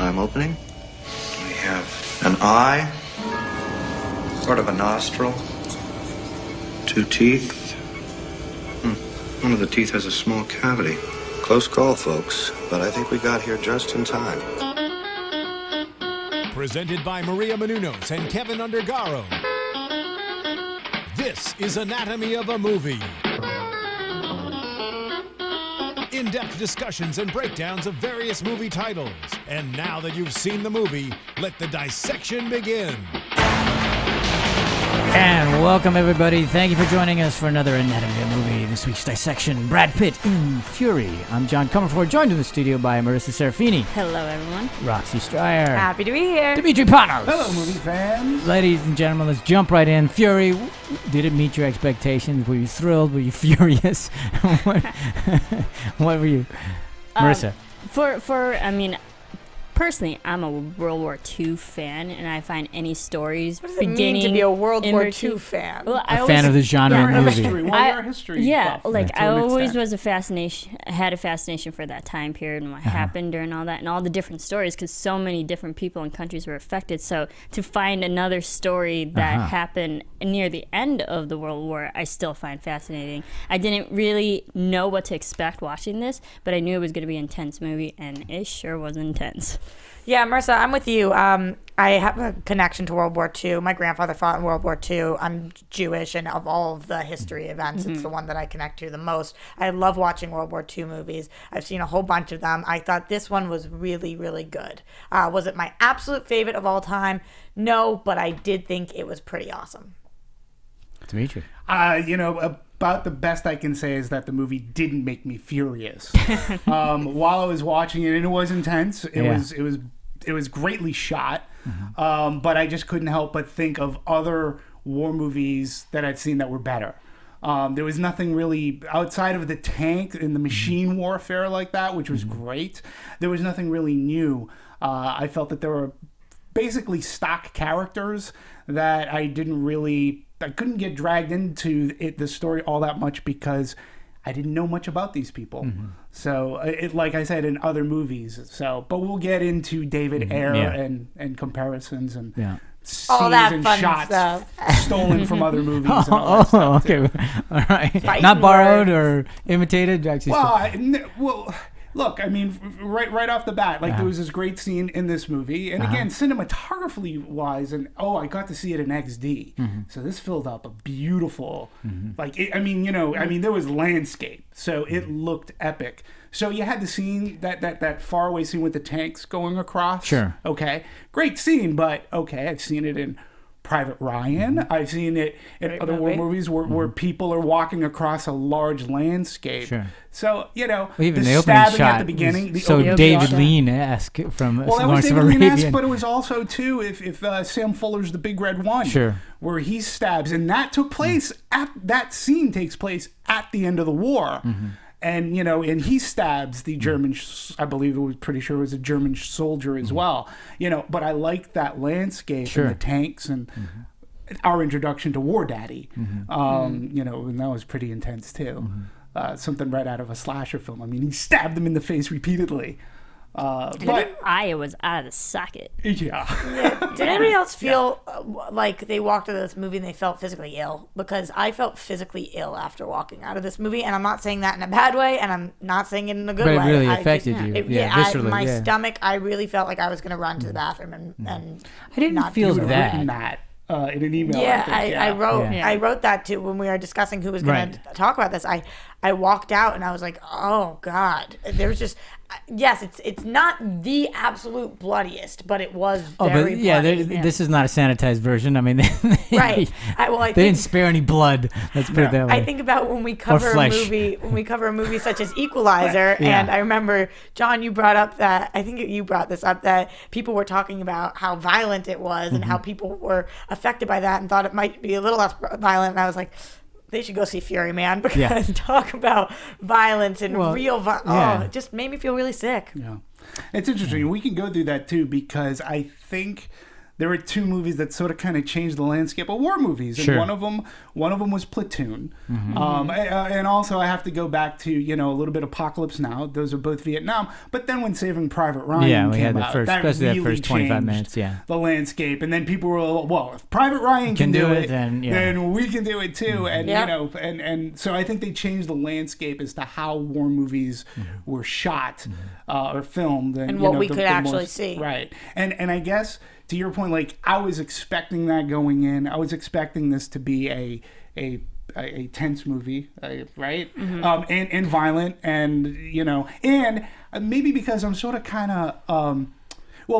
time opening. We have an eye, sort of a nostril, 2 teeth. One of the teeth has a small cavity. Close call, folks, but I think we got here just in time. Presented by Maria Menounos and Kevin Undergaro. This is Anatomy of a Movie. In-depth discussions and breakdowns of various movie titles. And now that you've seen the movie, let the dissection begin. And welcome, everybody. Thank you for joining us for another Anatomy of a Movie. This week's dissection, Brad Pitt in Fury. I'm John Comerford, joined in the studio by Marisa Serafini. Hello, everyone. Roxy Striar. Happy to be here. Demetri Panos. Hello, movie fans. Ladies and gentlemen, let's jump right in. Fury, did it meet your expectations? Were you thrilled? Were you furious? what were you? Marisa. Personally, I'm a World War II fan, and I find any stories What does it mean to be a World War II fan? Well, A fan of the genre of movie. You're a history Yeah, buff, like to I an always extent. was had a fascination for that time period and what happened during all that and all the different stories, because so many different people and countries were affected. So to find another story that happened near the end of the World War, I still find fascinating. I didn't really know what to expect watching this, but I knew it was going to be an intense movie, and it sure was intense. Yeah, Marissa, I'm with you. I have a connection to World War II. My grandfather fought in World War II. I'm Jewish, and of all of the history events, it's the one that I connect to the most. I love watching World War II movies. I've seen a whole bunch of them. I thought this one was really, really good. Was it my absolute favorite of all time? No, but I did think it was pretty awesome. Demetri. About the best I can say is that the movie didn't make me furious. While I was watching it, and it was intense. It was greatly shot. But I just couldn't help but think of other war movies that I'd seen that were better. There was nothing really outside of the tank and the machine warfare like that, which was great. There was nothing really new. I felt that there were basically stock characters that I couldn't get dragged into the story all that much because I didn't know much about these people. So, like I said, in other movies. But we'll get into David Ayer and comparisons and scenes All that and fun shots stuff. stolen from other movies. And all that stuff Okay. too. All right. Fighting Not borrowed words. or imitated? Actually, Look, I mean, right off the bat, there was this great scene in this movie, and again, cinematography wise, and I got to see it in XD, so this filled up a beautiful, there was landscape, so it looked epic. So you had the scene that faraway scene with the tanks going across. Sure. Okay, great scene, but I've seen it in Private Ryan. I've seen it in Great other war movies where people are walking across a large landscape. Sure. So, even the the opening stabbing shot at the beginning. was so David Lean-esque from Well, that was Lawrence of David Lean-esque, Arabia. but it was also, too, if Sam Fuller's The Big Red One. Sure. Where he stabs. And that took place, that scene takes place at the end of the war. And, and he stabs the German, I believe it was pretty sure it was a German soldier as well. But I liked that landscape and the tanks and our introduction to Wardaddy. And that was pretty intense too. Something right out of a slasher film. I mean, he stabbed him in the face repeatedly. But eye was out of the socket. Yeah. Did anybody else feel like they walked out of this movie and they felt physically ill? Because I felt physically ill after walking out of this movie, and I'm not saying that in a bad way, and I'm not saying it in a good way. But it really affected you. Viscerally. My stomach, I really felt like I was going to run to the bathroom and I didn't not feel do it. that. Written that in an email. Yeah, I think, I wrote that too when we were discussing who was going to talk about this. I walked out and I was like, oh God. There was just, yes, it's not the absolute bloodiest, but it was very bloody. This is not a sanitized version. I mean, right. They didn't spare any blood. Let's put it that way. I think about when we cover a movie such as Equalizer, and I remember, John, you brought up that, I think you brought this up, that people were talking about how violent it was and how people were affected by that and thought it might be a little less violent, and I was like, they should go see Fury, man, because talk about violence and real violence. It just made me feel really sick. Yeah. It's interesting. We can go through that too, because I think there were two movies that sort of kind of changed the landscape of war movies, and Sure. one of them was Platoon. And also I have to go back to a little bit Apocalypse Now. Those are both Vietnam. But then when Saving Private Ryan we came had the out, first, that especially really that first 25 changed minutes. Yeah, the landscape, and then people were well, if Private Ryan can do it, then we can do it too. And and so I think they changed the landscape as to how war movies were shot or filmed, And what we could actually see. Right, and I guess to your point, like I was expecting that going in. I was expecting this to be a tense movie, right? And violent, and and maybe because I'm sort of kind of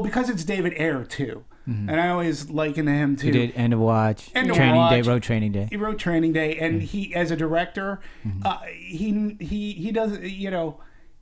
because it's David Ayer too. And I always liken him to. he did End of Watch, End of Training Watch. Day, wrote Training Day. He wrote Training Day, and he, as a director, he does,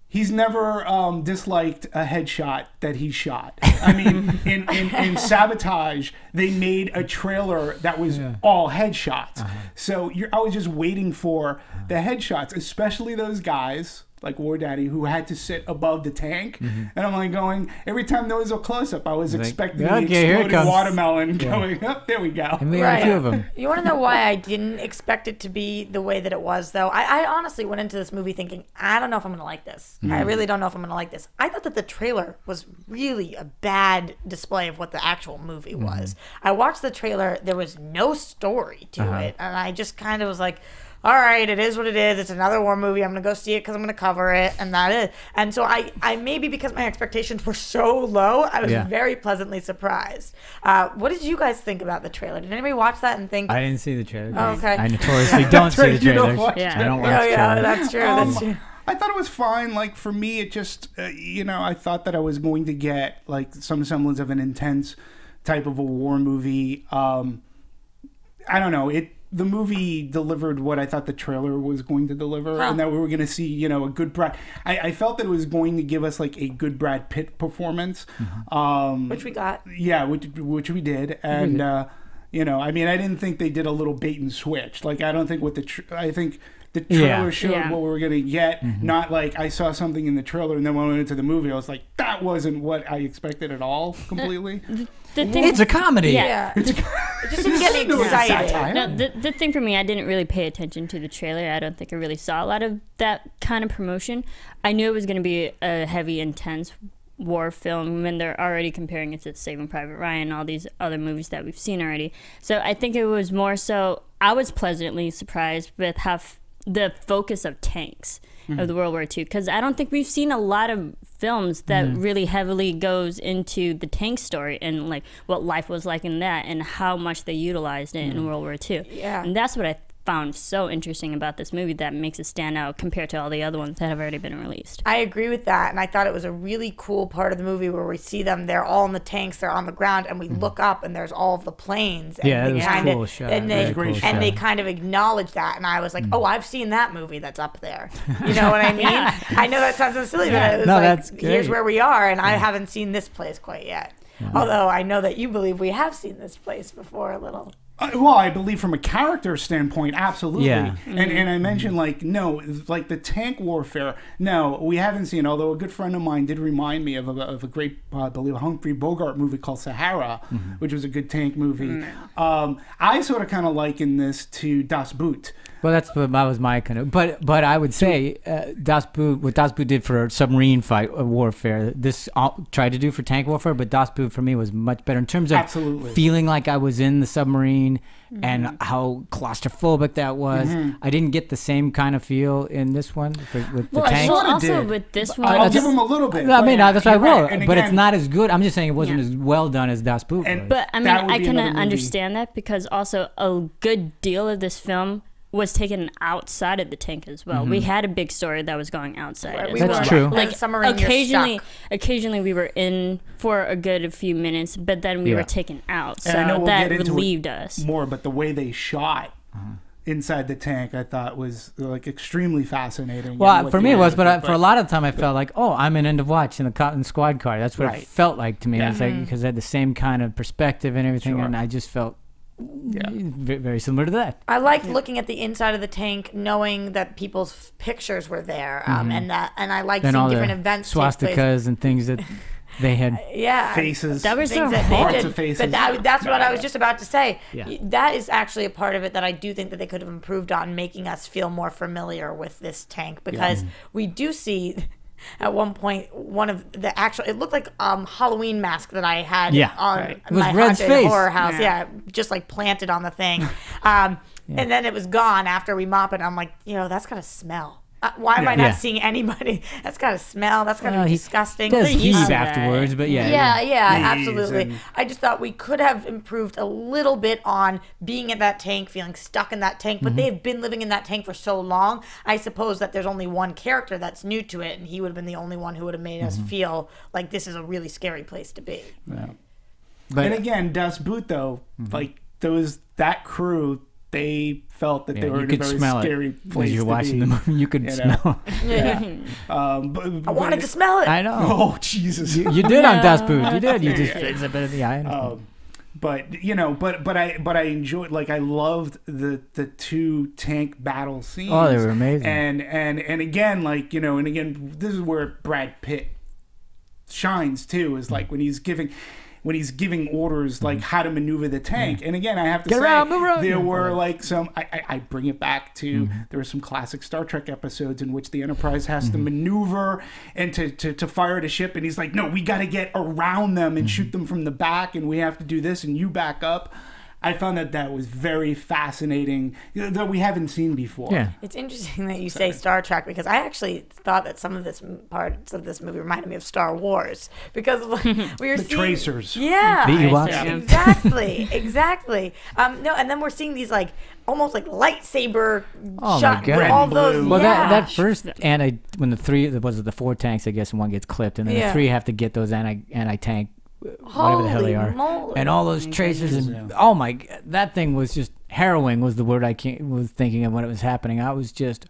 he's never disliked a headshot that he shot. I mean, in Sabotage, they made a trailer that was all headshots. So I was just waiting for the headshots, especially those guys like Wardaddy, who had to sit above the tank. And I'm like going, every time there was a close-up, I was expecting the exploding watermelon going, there we go. And we had a few of them. You want to know why I didn't expect it to be the way that it was, though? I honestly went into this movie thinking, I don't know if I'm going to like this. I really don't know if I'm going to like this. I thought that the trailer was really a bad display of what the actual movie was. I watched the trailer. There was no story to it. And I just kind of was like, all right, it is what it is. It's another war movie. I'm going to go see it because I'm going to cover it, and that is. And so I maybe because my expectations were so low, I was very pleasantly surprised. What did you guys think about the trailer? Did anybody watch that and think? I didn't see the trailer. Oh, okay. I notoriously don't see the trailers. I don't watch trailers. Yeah, that's true. That's true. I thought it was fine. Like, for me, it just, I thought that I was going to get, like, some semblance of an intense type of a war movie. I don't know. The movie delivered what I thought the trailer was going to deliver, and that we were going to see, a good Brad. I felt that it was going to give us like a good Brad Pitt performance, which we got. Yeah, which we did, and I mean, I didn't think they did a little bait and switch. Like, I don't think I think the trailer showed what we were going to get. Not like I saw something in the trailer and then when I went into the movie, I was like, that wasn't what I expected at all. Completely. It's a comedy. Yeah. It just didn't get me excited. No, the thing for me, I didn't really pay attention to the trailer. I don't think I really saw a lot of that kind of promotion. I knew it was going to be a heavy, intense war film when they're already comparing it to Saving Private Ryan and all these other movies that we've seen already. So I think it was more so, I was pleasantly surprised with how the focus of tanks of the World War II, because I don't think we've seen a lot of films that really heavily goes into the tank story and like what life was like in that and how much they utilized it in World War II. Yeah. And that's what I found so interesting about this movie that makes it stand out compared to all the other ones that have already been released. I agree with that, and I thought it was a really cool part of the movie where we see them, they're all in the tanks, they're on the ground, and we look up and there's all of the planes. And it was a cool shot. And they kind of acknowledge that, and I was like, oh, I've seen that movie that's up there. You know what I mean? I know that sounds so silly, but it was that's like, great. here's where we are, and I haven't seen this place quite yet. Although I know that you believe we have seen this place before a little. Well, I believe from a character standpoint, absolutely. Yeah. And I mentioned, like, no, like the tank warfare, no, we haven't seen, although a good friend of mine did remind me of a great, I believe, Humphrey Bogart movie called Sahara, which was a good tank movie. I sort of kind of liken this to Das Boot. Well, that was my kind of, but I would say Das Boot, what Das Boot did for submarine fight warfare, this tried to do for tank warfare, but Das Boot for me was much better in terms of feeling like I was in the submarine and how claustrophobic that was. I didn't get the same kind of feel in this one with the tank. With this one, I'll give him a little bit. I mean, that's what I will, right. but it's not as good. I'm just saying it wasn't as well done as Das Boot was. But I mean, I can understand that because also a good deal of this film was taken outside of the tank as well. We had a big story that was going outside. That's true. Like occasionally we were in for a good few minutes, but then we were taken out. So that relieved us more. But the way they shot inside the tank, I thought was like extremely fascinating. Well, for me it was, but for a lot of the time I felt like, oh, I'm in End of Watch in the Cotton Squad car. That's what it felt like to me. It's like because I had the same kind of perspective and everything, and I just felt. Very similar to that. I liked looking at the inside of the tank, knowing that people's pictures were there, and I liked seeing different events, swastikas and things that They had faces. That was things so that they parts did. of faces. But that's what I was just about to say. Yeah. That is actually a part of it that I do think that they could have improved on, making us feel more familiar with this tank, because we do see at one point one of the actual, it looked like Halloween mask that I had on It was my Red's haunted face. horror house. Just like planted on the thing. And then it was gone after we mop it. I'm like, that's gotta smell. Why am I not seeing anybody? That's got to smell. That's got to be disgusting. Does heave used to afterwards, but Yeah, Please, absolutely. and- I just thought we could have improved a little bit on being in that tank, feeling stuck in that tank. But they've been living in that tank for so long. I suppose that there's only one character that's new to it, and he would have been the only one who would have made us feel like this is a really scary place to be. Yeah. But And again, Das Boot, though, like that crew, they felt that they were you in a could very smell scary it place as you're to watching be. the movie. You could smell. But I wanted to smell it. I know. Oh Jesus! You did on Das Boot. You did. You just it's a bit of the eye. But I enjoyed, like, I loved the two tank battle scenes. Oh, they were amazing. And again, like, and again, this is where Brad Pitt shines too, is like when he's giving orders, like how to maneuver the tank. And again, I have to say, move around. there were like some, I bring it back to, there were some classic Star Trek episodes in which the Enterprise has to maneuver and to fire the ship. And he's like, no, we got to get around them and shoot them from the back. And we have to do this and you back up. I found that was very fascinating, that we haven't seen before. Yeah. It's interesting that you say Star Trek, because I actually thought that some of this parts of this movie reminded me of Star Wars, because we were The seeing tracers. Yeah, The Ewoks. exactly. No, and then we're seeing these like almost like lightsaber Oh, my shot. God. All Red, those. blue. Well, yeah. that first when the 4 tanks, I guess, and one gets clipped, and then the 3 have to get those anti-tank, whatever the hell they are, moly. and all those tracers, and oh my, that thing was just harrowing. Was the word I was thinking of when it was happening. I was just,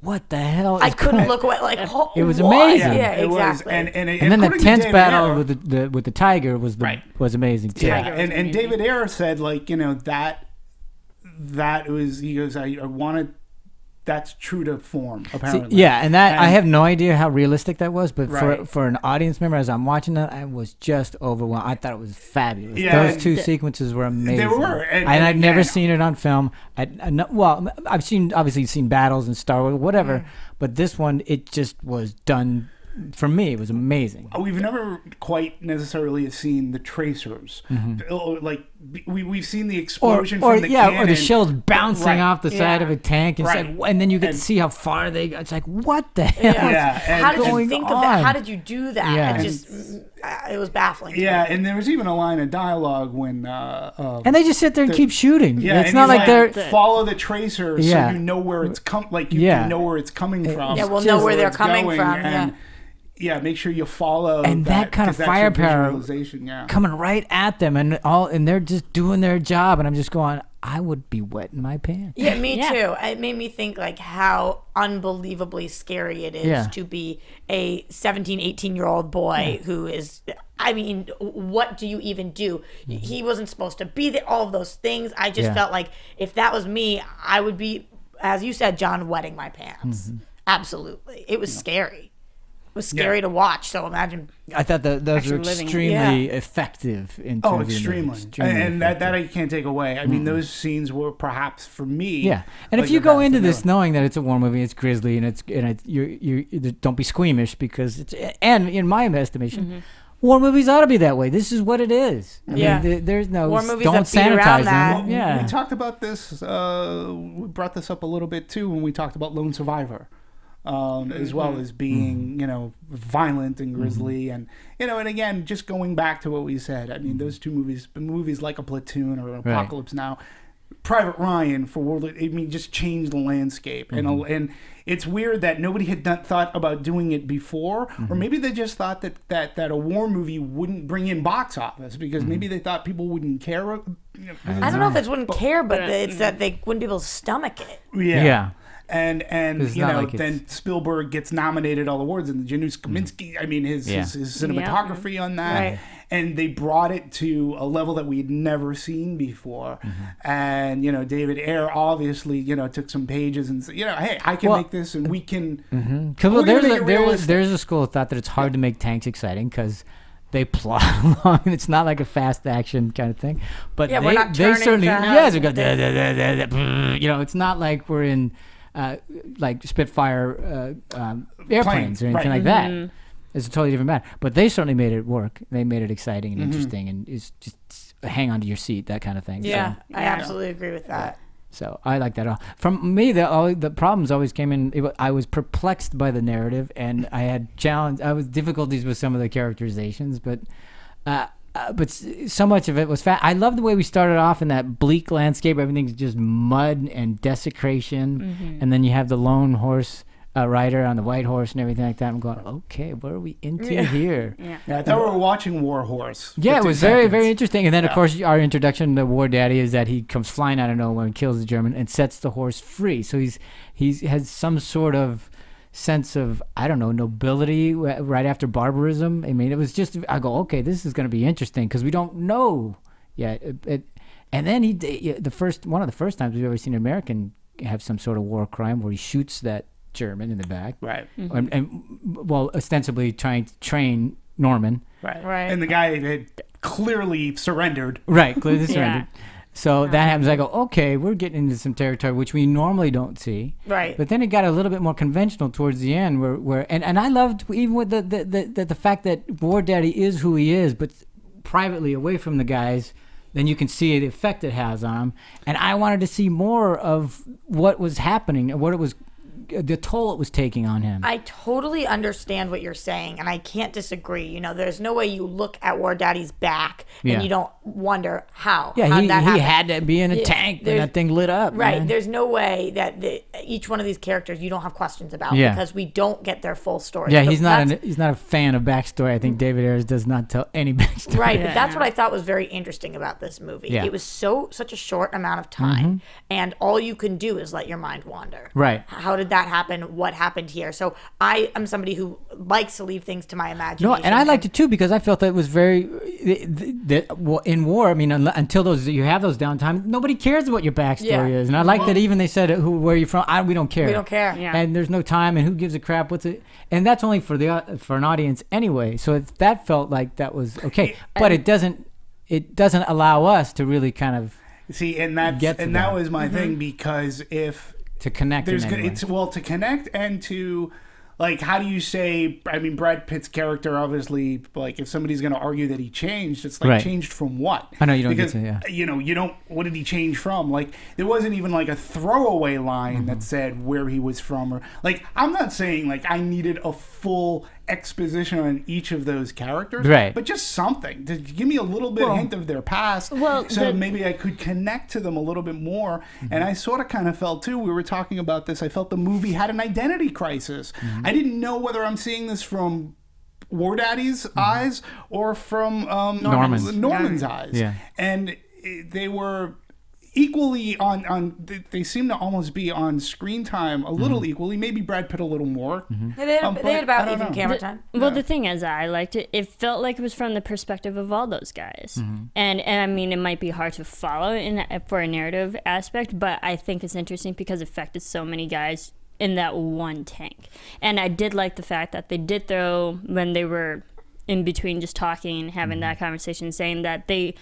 what the hell? I couldn't look away. Like, It was what? amazing. Yeah, It exactly. was, and then the according to tense David battle Ayer- with the tiger was was amazing too. Yeah, Tiger was and David Ayer said, like, that was, he goes, I wanted, that's true to form, apparently. And I have no idea how realistic that was, but Right. for an audience member, as I'm watching that, I was just overwhelmed. I thought it was fabulous. Yeah, Those two sequences were amazing. They were, and I'd never and- seen it on film. I've obviously seen battles and Star Wars, whatever, but this one, it just was done. For me, it was amazing. We've never quite necessarily seen the tracers. Like, we've seen the explosion from the cannon. or the shells bouncing Right. off the side of a tank, and, Right. it's like, and then you get to see how far they go. It's like, what the hell? Yeah, and- How did you going think of on? that? How did you do that? Yeah. It was baffling. to Yeah, me. and there was even a line of dialogue when... And they just sit there and keep shooting. yeah, It's and not he's like they're... follow the tracer Yeah. so you know where it's you Yeah. can know where it's coming from. Yeah, we'll know where they're it's coming going, from. and, yeah, make sure you follow And that kind of 'cause that's your firepower visualization, yeah. coming right at them, and they're just doing their job, and I'm just going, I would be wetting my pants. Yeah, me Yeah. too. It made me think like how unbelievably scary it is to be a 17, 18-year-old boy who is, I mean, what do you even do? He wasn't supposed to be there, all of those things. I just felt like if that was me, I would be, as you said, John, wetting my pants. Absolutely. It was scary. It was scary to watch, so imagine. I thought that those were Actually living it. extremely effective in Oh, terms of the extremely. movie. Extremely And that effective. I can't take away. I mean, those scenes were perhaps for me. Yeah, and like if you the go best into in this the- knowing that it's a war movie, it's grisly, and you don't be squeamish, because it's, and in my estimation, war movies ought to be that way. This is what it is. I mean, there's no War movies don't that beat around sanitize that. them. Yeah, We talked about this. We brought this up a little bit too when we talked about Lone Survivor, as well as being violent and grisly, and and again, just going back to what we said. I mean, those two movies like a Platoon or Apocalypse Now, Private Ryan for World. I mean, just changed the landscape, and it's weird that nobody had thought about doing it before, or maybe they just thought that a war movie wouldn't bring in box office because maybe they thought people wouldn't care. I don't know if it's wouldn't care, but it's that they wouldn't be able to stomach it. yeah. And It's not like then Spielberg gets nominated all awards, and Janusz Kaminski, I mean his cinematography on that, Right. and they brought it to a level that we had never seen before. And David Ayer obviously took some pages and said, hey, I can make this, and we can. Because We're gonna make it there's realistic. a school of thought that it's hard to make tanks exciting because they plot along, and it's not like a fast action kind of thing. But we're not they turning certainly, fast. they go, you know, it's not like we're in like Spitfire airplanes or anything like that. It's a totally different matter. But they certainly made it work. They made it exciting and interesting, and it's just hang on to your seat, that kind of thing. Yeah, So, I absolutely agree with that. so I like that. From me, the problems always came in. I was perplexed by the narrative, and I had difficulties with some of the characterizations, but so much of it was I love the way we started off in that bleak landscape. Everything's just mud and desecration, and then you have the lone horse rider on the white horse and everything like that. I'm going, okay, what are we into here? I thought we were watching War Horse. Yeah, it was very, very interesting. And then, of Yeah. course, our introduction to Wardaddy is that he comes flying out of nowhere and kills the German and sets the horse free. So he has some sort of sense of, I don't know, nobility right after barbarism. I mean, it was just, I go, okay, this is going to be interesting because we don't know yet. And then one of the first times we've ever seen an American have some sort of war crime where he shoots that German in the back, Right. and well, ostensibly trying to train Norman, Right. And the guy had clearly surrendered. right? Clearly surrendered. So that happens. I go, okay, we're getting into some territory which we normally don't see, Right. But then it got a little bit more conventional towards the end, where and I loved even with the fact that Wardaddy is who he is, but privately away from the guys. Then you can see the effect it has on him, and I wanted to see more of what was happening and what it was. The toll it was taking on him. I totally understand what you're saying, and I can't disagree. You know, there's no way you look at Wardaddy's back and you don't wonder how. Yeah, how'd he that happen? had to be in a tank when that thing lit up. Right. Man. There's no way that each one of these characters you don't have questions about Yeah. because we don't get their full story. Yeah, So he's not a fan of backstory. I think David Ayer does not tell any backstory. Right, but that's what I thought was very interesting about this movie. Yeah. It was such a short amount of time, and all you can do is let your mind wander. Right. How did that happen? What happened here? So I am somebody who likes to leave things to my imagination. No, and I liked it too because I felt that it was very in war. I mean, until you have those downtime, nobody cares what your backstory is, and I like that even they said where you're from. We don't care. We don't care. Yeah. And there's no time, and who gives a crap? What's it? And that's only for an audience anyway. So that felt like that was okay, but it doesn't allow us to really kind of See, and that was my thing, because if to connect. there's to connect and to, like, how do you say? I mean, Brad Pitt's character, obviously, like, if somebody's going to argue that he changed, it's like, Right. changed from what? I know you don't because, get to, you don't. What did he change from? Like, there wasn't even like a throwaway line that said where he was from, or like, I'm not saying like I needed a full exposition on each of those characters, Right. But just something to give me a little bit hint of their past, so maybe I could connect to them a little bit more. And I sort of kind of felt too, we were talking about this, I felt the movie had an identity crisis. I didn't know whether I'm seeing this from Wardaddy's eyes or from Norman's eyes. Yeah. And they were equally they seem to almost be on screen time a little equally, maybe Brad Pitt a little more. They had about even know. camera time. Well, the thing is, I liked it. It felt like it was from the perspective of all those guys, and I mean, it might be hard to follow for a narrative aspect, but I think it's interesting because it affected so many guys in that one tank. And I did like the fact that they did throw, when they were in between just talking and having that conversation, saying that they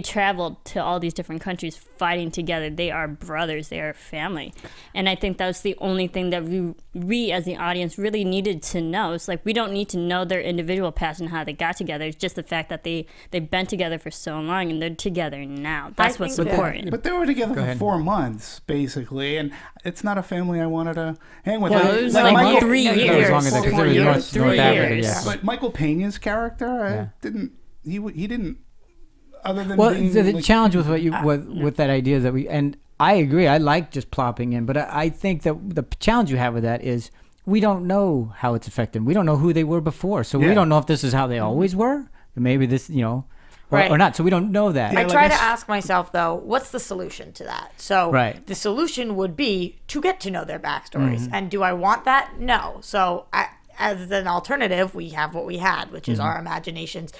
traveled to all these different countries fighting together. They are brothers. They are family. And I think that was the only thing that we as the audience really needed to know. It's like, we don't need to know their individual past and how they got together. It's just the fact that they've been together for so long and they're together now. That's what's important. But they were together for 4 months, basically, and it's not a family I wanted to hang with. Well, it was like 3 years. It was longer than that, 'cause it was 3 years. Yeah. But Michael Pena's character, he didn't. Other than the like, challenge with with that idea is that and I agree, I like just plopping in, but I think that the challenge you have with that is we don't know how it's affected. We don't know who they were before, so we don't know if this is how they always were. Maybe this, or not. So we don't know that. I try to ask myself, though, what's the solution to that? So the solution would be to get to know their backstories. And do I want that? No. So as an alternative, we have what we had, which is our imaginations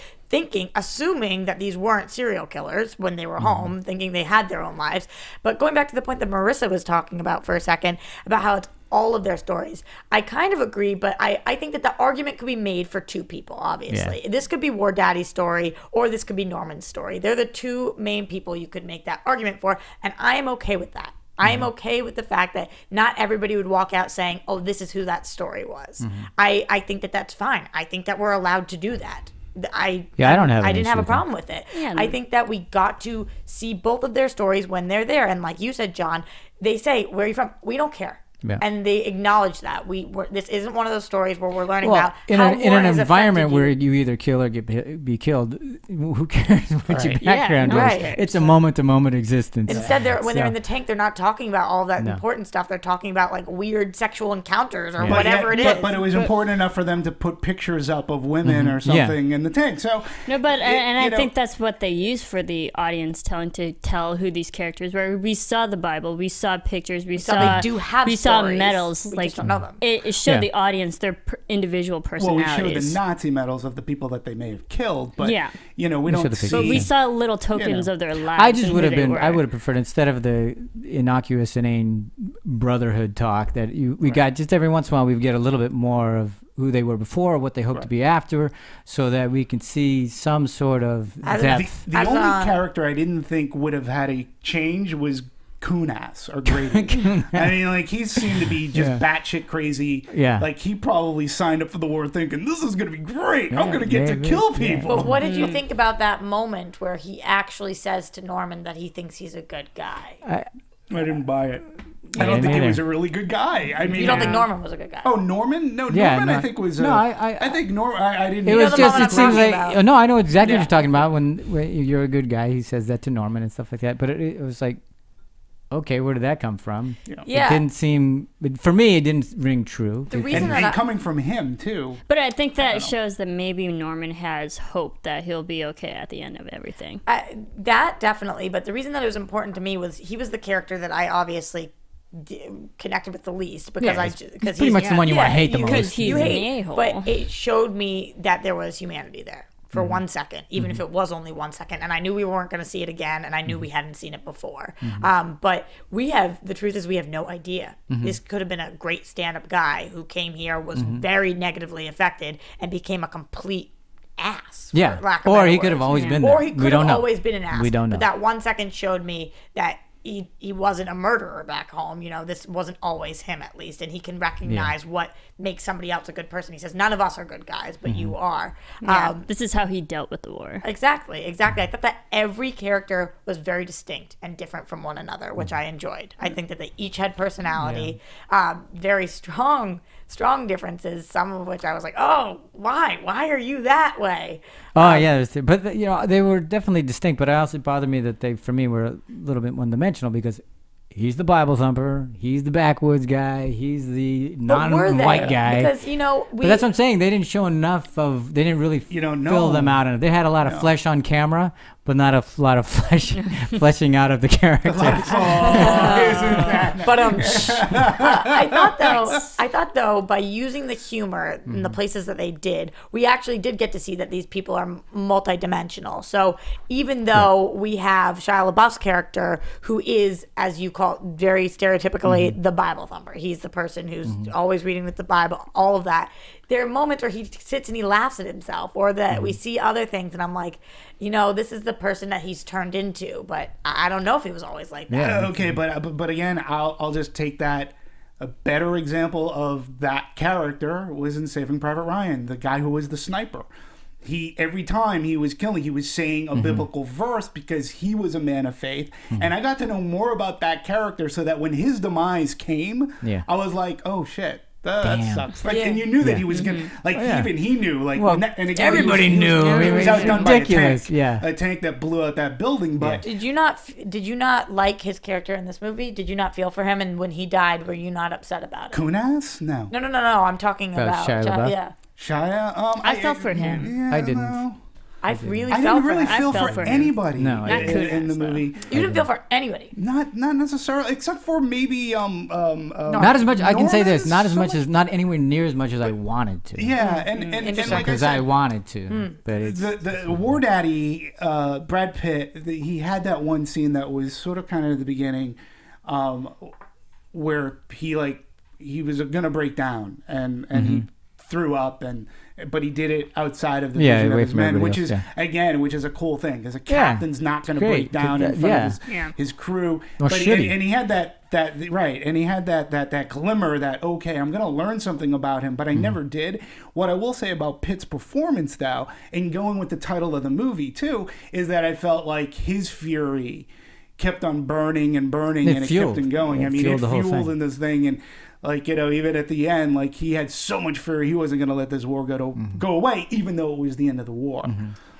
assuming that these weren't serial killers when they were home, thinking they had their own lives. But going back to the point that Marisa was talking about for a second, about how it's all of their stories. I kind of agree, but I think that the argument could be made for two people, obviously. Yeah. This could be Wardaddy's story, or this could be Norman's story. They're the two main people you could make that argument for, and I am okay with that. I am okay with the fact that not everybody would walk out saying, oh, this is who that story was. I think that that's fine. I think that we're allowed to do that. I didn't have a problem with it. Yeah, I think that we got to see both of their stories when they're there. And like you said, John, they say, where are you from? We don't care. Yeah. And they acknowledge that this isn't one of those stories where we're learning about in an environment where you either kill or be killed. Who cares what your background is? Right. It's a moment-to-moment existence. Instead, when they're in the tank, they're not talking about all that important stuff. They're talking about like weird sexual encounters or whatever it is. But it was important enough for them to put pictures up of women or something in the tank. So I think that's what they use for the audience to tell who these characters were. We saw the Bible. We saw pictures. We saw they do have. We saw medals. We just don't know them. It showed the audience their individual personalities. Well, we showed the Nazi medals of the people that they may have killed, but we don't see. But we saw little tokens of their lives. I just would have preferred, instead of the innocuous, inane brotherhood talk, that we got just every once in a while we get a little bit more of who they were before, what they hope to be after, so that we can see some sort of depth. The only character I didn't think would have had a change was Kunas or Grady. I mean, like, he seemed to be just batshit crazy. Yeah. Like, he probably signed up for the war thinking, this is going to be great. I'm going to get to kill people. But what did you think about that moment where he actually says to Norman that he thinks he's a good guy? I didn't buy it. I don't think he was a really good guy. I mean, you don't think Norman was a good guy? Oh, Norman? No, Norman. I think was. I think Norman. I didn't. It was just. It seems like. No, I know exactly what you're talking about. When you're a good guy, he says that to Norman and stuff like that. But it was like, okay, where did that come from? Yeah. It didn't seem, for me, it didn't ring true. The reason and coming from him, too. But I think that shows that maybe Norman has hope that he'll be okay at the end of everything. That definitely. But the reason that it was important to me was he was the character that I obviously connected with the least, because he's pretty much the one you want to hate the most. Because he's an a-hole. But it showed me that there was humanity there. For 1 second, even if it was only 1 second, and I knew we weren't going to see it again, and I knew we hadn't seen it before. But the truth is, we have no idea. This could have been a great stand-up guy who came here, was very negatively affected, and became a complete ass. Or he could have always been there. Or he could have always been an ass. We don't know. But that 1 second showed me that he wasn't a murderer back home. You know, this wasn't always him, at least, and he can recognize what makes somebody else a good person. He says, none of us are good guys, but you are. This is how he dealt with the war. Exactly. I thought that every character was very distinct and different from one another, which I enjoyed. I think that they each had personality, very strong differences, some of which I was like, oh, why are you that way? But they were definitely distinct, but it also bothered me that they, for me, were a little bit one-dimensional, because he's the Bible thumper, he's the backwoods guy, he's the non-white guy. Because, but that's what I'm saying. They didn't show enough of. They didn't really fill them out. They had a lot of flesh on camera, but not a lot of fleshing out of the character. But I thought though, by using the humor in the places that they did, we actually did get to see that these people are multidimensional. So even though we have Shia LaBeouf's character, who is, as you call it, very stereotypically the Bible thumper, he's the person who's always reading with the Bible, all of that. There are moments where he sits and he laughs at himself, or that we see other things, and I'm like, this is the person that he's turned into. But I don't know if he was always like that. Yeah, okay, but again, I'll just take that. A better example of that character was in Saving Private Ryan, the guy who was the sniper. Every time he was killing, he was saying a biblical verse, because he was a man of faith. And I got to know more about that character, so that when his demise came, I was like, oh shit. That sucks. And you knew that he was gonna, even he knew, and again, everybody knew. He was outdone by a tank. A tank that blew out that building. But did you not like his character in this movie? Did you not feel for him? And when he died, were you not upset about it? Kunas? No. No. I'm talking about Shia. Shia. I felt for him. I didn't. I really feel for anybody in the movie. You didn't feel for anybody. Not necessarily, except for maybe not as much. I can say this, not anywhere near as much as I wanted to. Yeah, and because I wanted to. But it's the Wardaddy, Brad Pitt. He had that one scene that was sort of kind of at the beginning, where he he was gonna break down, and he threw up, but he did it outside of the vision of his men, which is which is a cool thing, because a captain's not going to break down in front of his crew. Or but and he had that right, and he had that glimmer that, okay, I'm going to learn something about him, but I never did. What I will say about Pitt's performance, though, and going with the title of the movie too, is that I felt like his fury kept on burning and burning, and it kept on going. I mean, it fueled in this thing, and like, you know, even at the end, like, he had so much fear he wasn't going to let this war go away, even though it was the end of the war.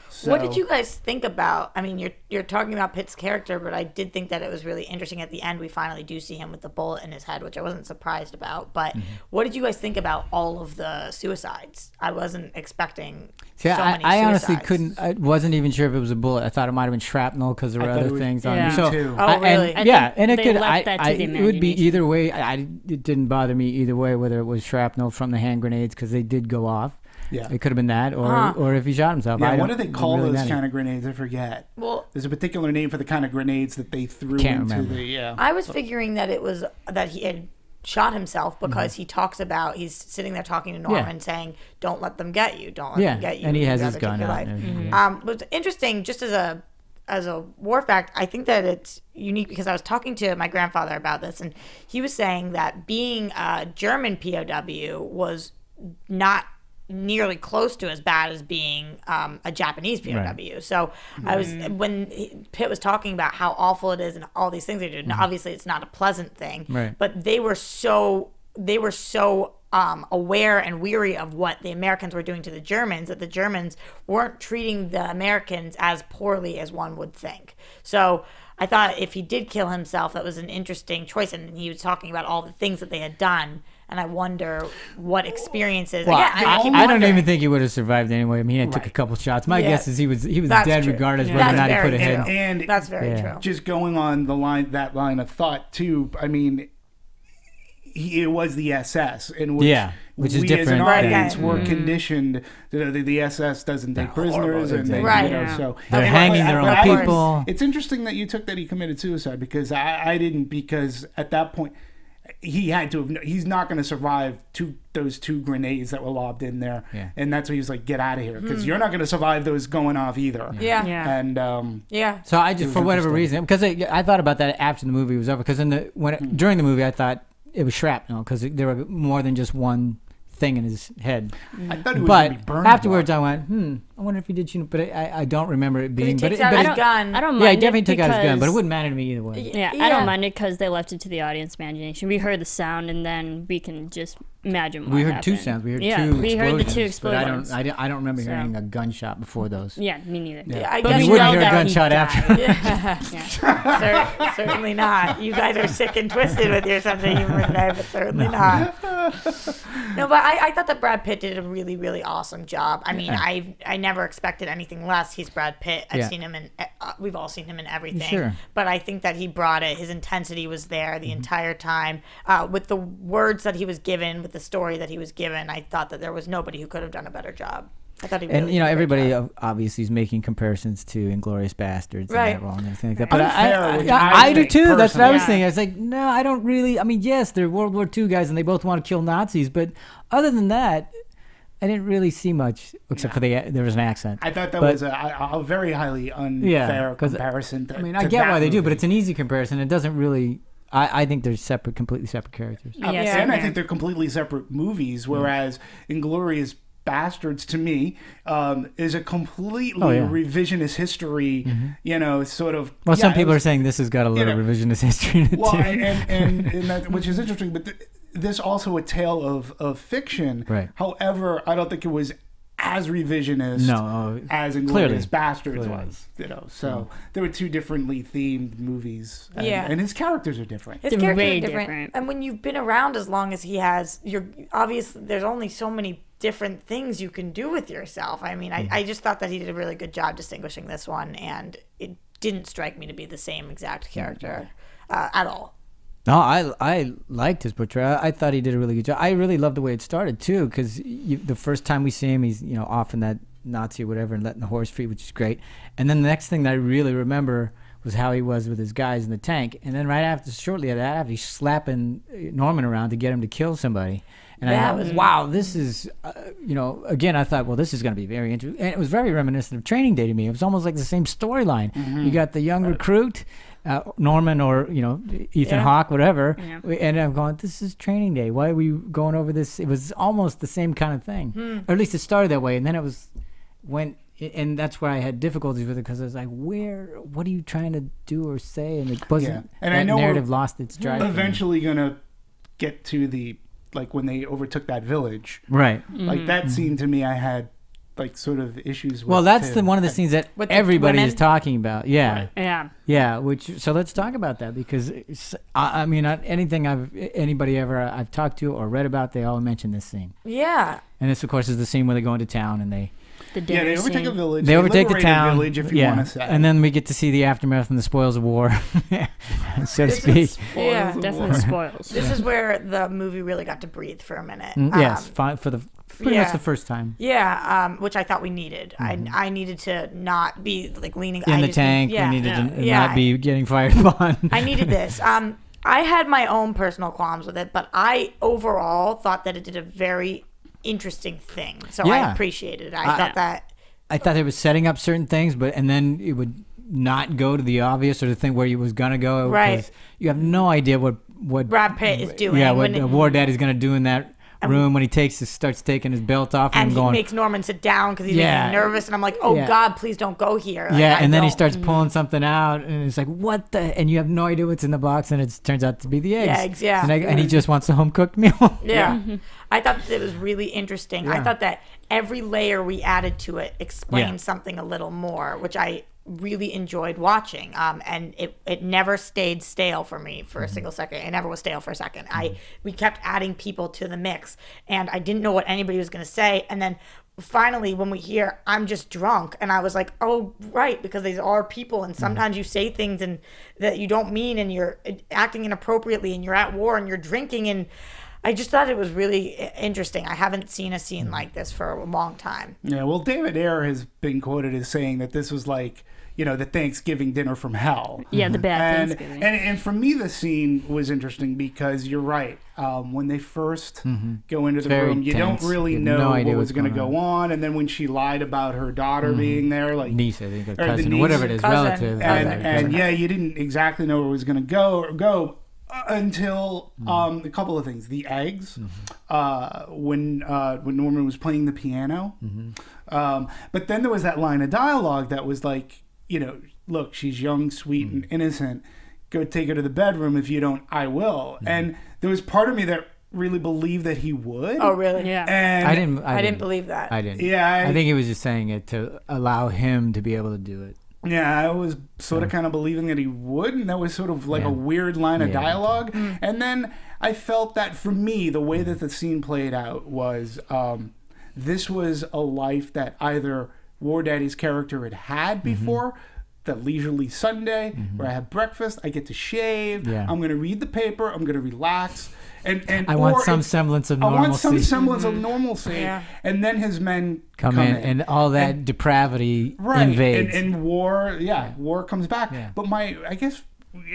So, what did you guys think about? I mean, you're talking about Pitt's character, but I did think that it was really interesting. At the end, we finally do see him with the bullet in his head, which I wasn't surprised about. But what did you guys think about all of the suicides? I wasn't expecting so many suicides. I honestly couldn't. I wasn't even sure if it was a bullet. I thought it might have been shrapnel because there were other things on it. So, oh, really? And it could. It would be either way. It didn't bother me either way, whether it was shrapnel from the hand grenades, because they did go off. Yeah, it could have been that, or if he shot himself. Yeah, what do they call those kind of grenades? I forget. Well, there's a particular name for the kind of grenades that they threw into the. Yeah, I was figuring that it was that he had shot himself because he talks about, he's sitting there talking to Norman saying, "Don't let them get you. Don't let them get you." And he has his gun out. What's interesting, just as a war fact, I think that it's unique because I was talking to my grandfather about this, and he was saying that being a German POW was not nearly close to as bad as being a Japanese POW. Right. So I was, when Pitt was talking about how awful it is and all these things they do, now obviously it's not a pleasant thing, but they were so aware and weary of what the Americans were doing to the Germans, that the Germans weren't treating the Americans as poorly as one would think. So I thought if he did kill himself, that was an interesting choice, and he was talking about all the things that they had done. And I wonder what experiences. Well, I don't even think he would have survived anyway. I mean, he took a couple shots. My guess is he was dead regardless whether or not he put a head. And that's very true. Just going on that line of thought too. I mean, it was the SS, and which is different. As an audience, were conditioned. The SS doesn't take prisoners, and so they're hanging their own people. It's interesting that you took that he committed suicide, because I didn't, because at that point, he had to have. He's not going to survive those two grenades that were lobbed in there, and that's why he was like, "Get out of here," because you're not going to survive those going off either. And so I just, for whatever reason, because I thought about that after the movie was over, because during the movie I thought it was shrapnel, because there were more than just one thing in his head. I thought it was going to be burned. Afterwards, I went, I wonder if he did shoot, but I don't remember it being. But his gun. I don't mind. Yeah, he definitely took out his gun, but it wouldn't matter to me either way. Yeah, I don't mind it because they left it to the audience imagination. We heard the sound, and then we can just imagine what happened. Two sounds. We heard the two explosions. But I don't remember hearing a gunshot before those. Yeah, me neither. Yeah, but you wouldn't hear a gunshot after. Certainly not. You guys are sick and twisted with your sense of humor today, but certainly not. No, but I thought that Brad Pitt did a really, really awesome job. I mean, I never expected anything less. He's Brad Pitt. I've seen him in, we've all seen him in everything. Sure. But I think that he brought it. His intensity was there the entire time. With the words that he was given, with the story that he was given, I thought that there was nobody who could have done a better job. I thought he really did a everybody job. Obviously is making comparisons to Inglourious Bastards and that role and everything like that. But I do too. That's what I was thinking. I was like, no, I don't really. I mean, yes, they're World War II guys and they both want to kill Nazis, but other than that, I didn't really see much except for there was an accent. I thought that was a very highly unfair comparison. I get why they do, but it's an easy comparison. It doesn't really. I think they're completely separate characters. And I think they're completely separate movies. Whereas Inglourious Bastards, to me, is a completely revisionist history. Sort of. Well, some people are saying this has got a little revisionist history in it too. And that, which is interesting, but this also a tale of fiction. Right. However, I don't think it was as revisionist as Inglourious Bastards was. So there were two differently themed movies. And his characters are different. His characters are different. And when you've been around as long as he has, you're obviously, there's only so many different things you can do with yourself. I mean, I just thought that he did a really good job distinguishing this one, and it didn't strike me to be the same exact character at all. No, I liked his portrayal. I thought he did a really good job. I really loved the way it started too, because the first time we see him, he's off in that Nazi or whatever and letting the horse free, which is great. And then the next thing that I really remember was how he was with his guys in the tank. And then shortly after that, he's slapping Norman around to get him to kill somebody. And I thought, wow, this is, again, I thought, well, this is going to be very interesting. And it was very reminiscent of Training Day to me. It was almost like the same storyline. You got the young recruit, Norman or, Ethan Hawke, whatever. Yeah. And I'm going, this is Training Day. Why are we going over this? It was almost the same kind of thing. Or at least it started that way. And then and that's where I had difficulties with it because I was like, what are you trying to do or say? And it wasn't, and that I know narrative lost its drive. Eventually going to get to the, like when they overtook that village. Right. Like that scene to me, I had like sort of issues with. Well, that's one of the scenes that everybody is talking about. Yeah. Right. Yeah. Yeah. So let's talk about that because I mean, anything anybody ever I've talked to or read about, they all mention this scene. Yeah. And this, of course, is the scene where they go into town and they they overtake a village. They overtake the town. Village, if you want to say. And then we get to see the aftermath and the spoils of war, so to speak. Yeah, definitely spoils. This is where the movie really got to breathe for a minute. Yes, for pretty much the first time. Yeah, which I thought we needed. I needed to not be like leaning in the tank. We needed to not be getting fired upon. I needed this. I had my own personal qualms with it, but I overall thought that it did a very interesting thing, so I appreciated it. I thought it was setting up certain things, and then it would not go to the obvious or the thing where he was gonna go. Right, you have no idea what Brad Pitt is doing. Yeah, what Wardaddy's gonna do in that room when he starts taking his belt off and he makes Norman sit down because he's making nervous, and I'm like, oh God, please don't go here. Like, and then he starts pulling something out, and it's like, what the? And you have no idea what's in the box, and it turns out to be the eggs. And he just wants a home cooked meal. I thought it was really interesting. I thought that every layer we added to it explained something a little more, which I really enjoyed watching. And it never stayed stale for me for a single second. It never was stale for a second. We kept adding people to the mix, and I didn't know what anybody was going to say. And then finally, when we hear I'm just drunk, and I was like, oh, right, because these are people, and sometimes you say things and that you don't mean, and you're acting inappropriately, and you're at war, and you're drinking, and I just thought it was really interesting. I haven't seen a scene like this for a long time. Yeah, well, David Ayer has been quoted as saying that this was like, the Thanksgiving dinner from hell. Yeah, the bad Thanksgiving. And for me, the scene was interesting because you're right. When they first go into the room, you don't really know what was going to go on. And then when she lied about her daughter being there, like niece, I think, or cousin, niece, whatever it is, relative, and you didn't exactly know where it was going to go. Until a couple of things. The eggs, when Norman was playing the piano. But then there was that line of dialogue that was like, look, she's young, sweet, and innocent. Go take her to the bedroom. If you don't, I will. And there was part of me that really believed that he would. Oh, really? Yeah. And I didn't believe that. I didn't. Yeah. I think he was just saying it to allow him to be able to do it. Yeah, I was sort of kind of believing that he would, and that was sort of like a weird line of dialogue. And then I felt that for me, the way that the scene played out was this was a life that either Wardaddy's character had before, that leisurely Sunday, where I have breakfast, I get to shave, I'm going to read the paper, I'm going to relax. And I want some semblance of normalcy. I want some semblance of normalcy. Yeah. And then his men come in. And all that depravity invades. And war, war comes back. Yeah. But I guess,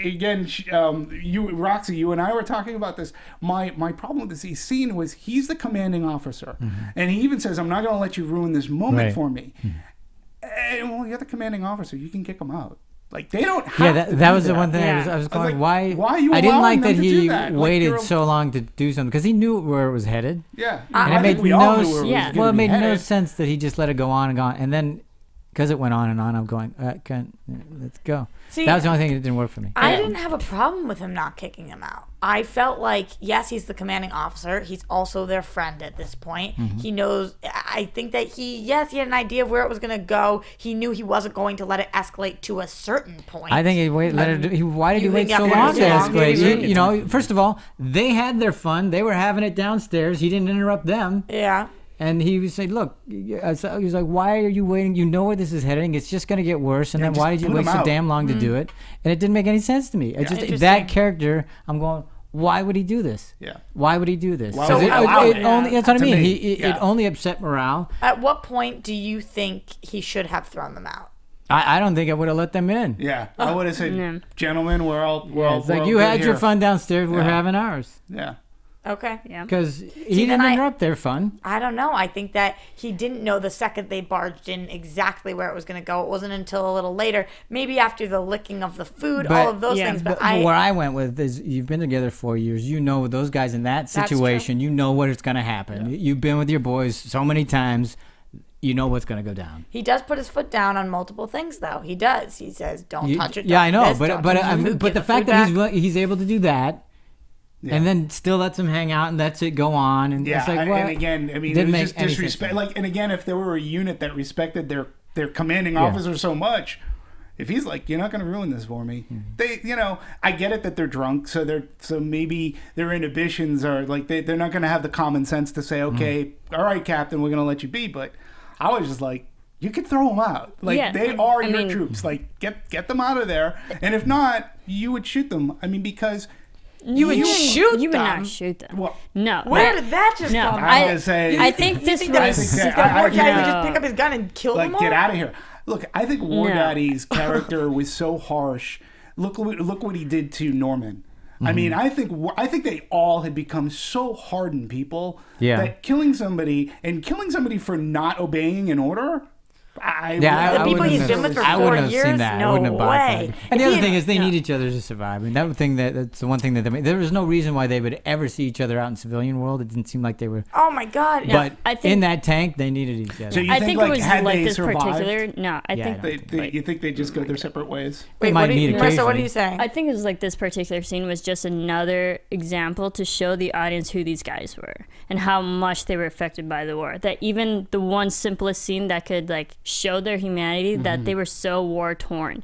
again, Roxy, you and I were talking about this. My problem with this scene was he's the commanding officer. And he even says, I'm not going to let you ruin this moment for me. And, well, you're the commanding officer. You can kick him out. Like, they don't have to that was the one thing I was going, why are you I didn't like that to he do that? waited so long to do something, because he knew where it was headed. Yeah. And I think we all knew where it was it made no sense that he just let it go on and on. And then, because it went on and on, I'm going, let's go. See, that was the only thing that didn't work for me. I didn't have a problem with him not kicking him out. I felt like, yes, he's the commanding officer. He's also their friend at this point. He knows, I think that he had an idea of where it was going to go. He knew he wasn't going to let it escalate to a certain point. I think why did he wait so long to escalate? First of all, they had their fun. They were having it downstairs. He didn't interrupt them. Yeah. And he would say, look, he was like, why are you waiting? You know where this is heading. It's just going to get worse. And then why did you wait so damn long to do it? And it didn't make any sense to me. That character, I'm going, why would he do this? Yeah. Why would he do this? That's what I mean. It only upset morale. At what point do you think he should have thrown them out? I don't think I would have let them in. Yeah, I would have said, gentlemen, we're all It's like, you had your fun downstairs, we're Yeah. having ours. Yeah. Okay. Yeah. Because he didn't interrupt their fun. I don't know. I think that he didn't know the second they barged in exactly where it was going to go. It wasn't until a little later, maybe after the licking of the food, all of those things. But where I went with is, you've been together 4 years. You know those guys in that situation. You know what is going to happen. Yeah. You've been with your boys so many times. You know what's going to go down. He does put his foot down on multiple things, though. He does. He says, "Don't touch it." Yeah, I know. But the fact that he's able to do that. Yeah. And then still lets him hang out and lets it go on, and it's like, and again, I mean, it was just disrespect. Like, and again, if there were a unit that respected their commanding officer so much, if he's like, "You're not going to ruin this for me," they, I get it that they're drunk, so maybe their inhibitions are like they're not going to have the common sense to say, "Okay, all right, Captain, we're going to let you be." But I was just like, you could throw them out. Like, they are your troops. Like, get them out of there, and if not, you would shoot them. I mean, because. You would not shoot them. Well, no. Where did that just come from? I think this was... He's got more time to just pick up his gun and kill them all? Get out of here. Look, I think Wardaddy's character was so harsh. Look what he did to Norman. I mean, I think they all had become so hardened people that killing somebody for not obeying an order... the people he's been with for 4 years, no way. And the other thing is, they need each other to survive. I mean, that's the one thing that there was no reason why they would ever see each other out in civilian world. It didn't seem like they were. Oh my God! But I think, in that tank, they needed each other. So you think, it was like this particular. No, I think you think they just go their separate ways. Wait, Marisa, what are you saying? I think it was like this particular scene was just another example to show the audience who these guys were and how much they were affected by the war. That even the one simplest scene that could like show their humanity, that they were so war torn,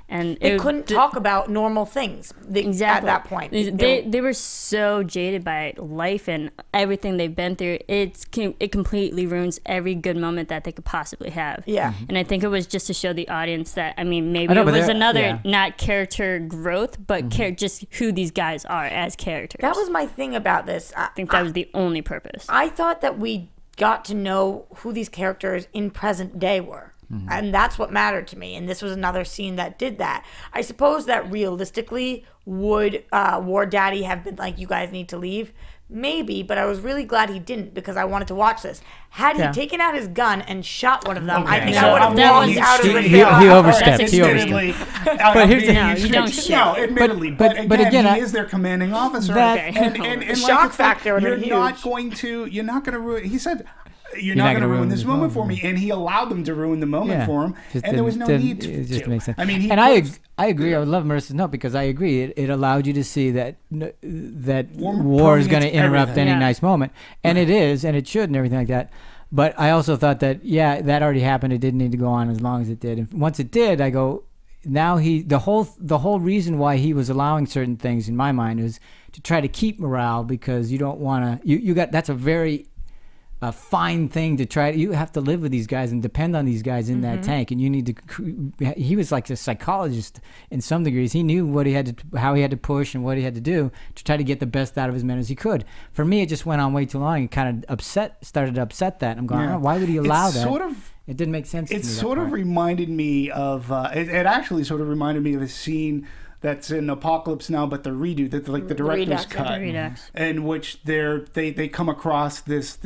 and they couldn't talk about normal things at that point. They were so jaded by life and everything they've been through. It completely ruins every good moment that they could possibly have. Yeah, and I think it was just to show the audience that, I mean, maybe it was another not character growth, but just who these guys are as characters. That was my thing about this. I think that was the only purpose. I thought that we got to know who these characters in present day were. And that's what mattered to me. And this was another scene that did that. I suppose that realistically, would Wardaddy have been like, you guys need to leave? Maybe, but I was really glad he didn't, because I wanted to watch this. Had he taken out his gun and shot one of them, I think I would have walked out of the film. He overstepped. But here's you don't shoot. No, admittedly, but again, he is their commanding officer. And the shock factor would have been huge. You're not going to ruin. He said, you're not going to ruin this moment for me, and he allowed them to ruin the moment for him, and there was no need to. It just makes sense. I mean, I agree. I would love Marisa's note, because I agree. It allowed you to see that war is going to interrupt any nice moment, and it is, and it should, and everything like that. But I also thought that that already happened. It didn't need to go on as long as it did. And once it did, I go, now the whole reason why he was allowing certain things in my mind is to try to keep morale, because you don't want to. That's a very fine thing to try. You have to live with these guys and depend on these guys in that tank, and you need to. He was like a psychologist in some degrees. He knew how he had to push and what he had to do to try to get the best out of his men as he could. For me, it just went on way too long and kind of started to upset that. I'm going, why would he allow that? It didn't make sense. It sort of reminded me of. It actually sort of reminded me of a scene that's in Apocalypse Now, but the redo, the director's cut, in which they come across this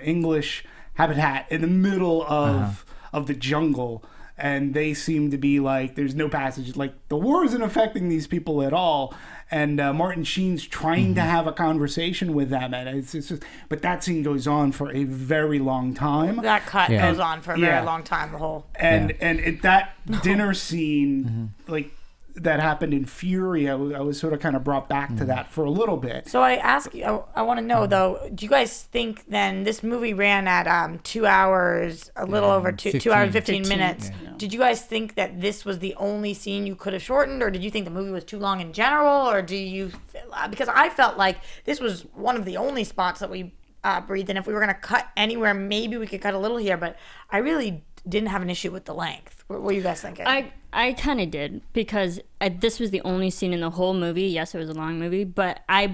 English habitat in the middle of the jungle, and they seem to be like, there's no passage, like the war isn't affecting these people at all, and Martin Sheen's trying to have a conversation with them, and it's just, but that scene goes on for a very long time. That cut goes on for a very long time. The whole that dinner scene, like. That happened in Fury. I was sort of kind of brought back to that for a little bit. So I ask you, I want to know though, do you guys think then this movie ran at 2 hours, a little over 2 hours and 15 minutes? Yeah. Did you guys think that this was the only scene you could have shortened, or did you think the movie was too long in general, or do you? Because I felt like this was one of the only spots that we breathed, and if we were going to cut anywhere, maybe we could cut a little here, but I really didn't have an issue with the length. What were you guys thinking? I kind of did, because this was the only scene in the whole movie. Yes, it was a long movie, but I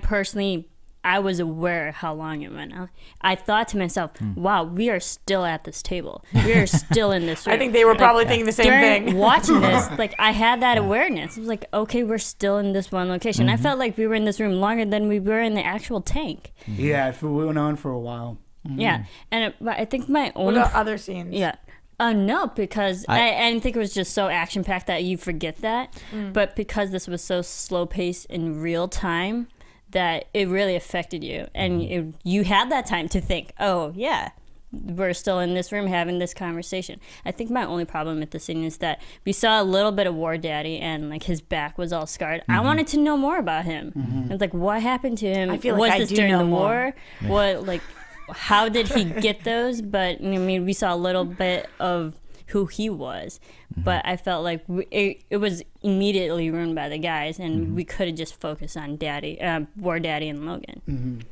I was aware how long it went. I thought to myself, wow, we are still at this table. We are still in this room. I think they were probably thinking the same thing. Watching this, like, I had that awareness. It was like, okay, we're still in this one location. I felt like we were in this room longer than we were in the actual tank. Yeah, we went on for a while. Yeah, and I think my only... What about other scenes? Yeah. No, because I think it was just so action-packed that you forget that. But because this was so slow-paced in real time, that it really affected you. And you had that time to think, oh, yeah, we're still in this room having this conversation. I think my only problem with the scene is that we saw a little bit of Wardaddy and, like, his back was all scarred. I wanted to know more about him. It's like, what happened to him? I feel like was this during the war? What, like... How did he get those? But I mean, we saw a little bit of who he was, but I felt like it was immediately ruined by the guys, and we could have just focused on Wardaddy and Logan.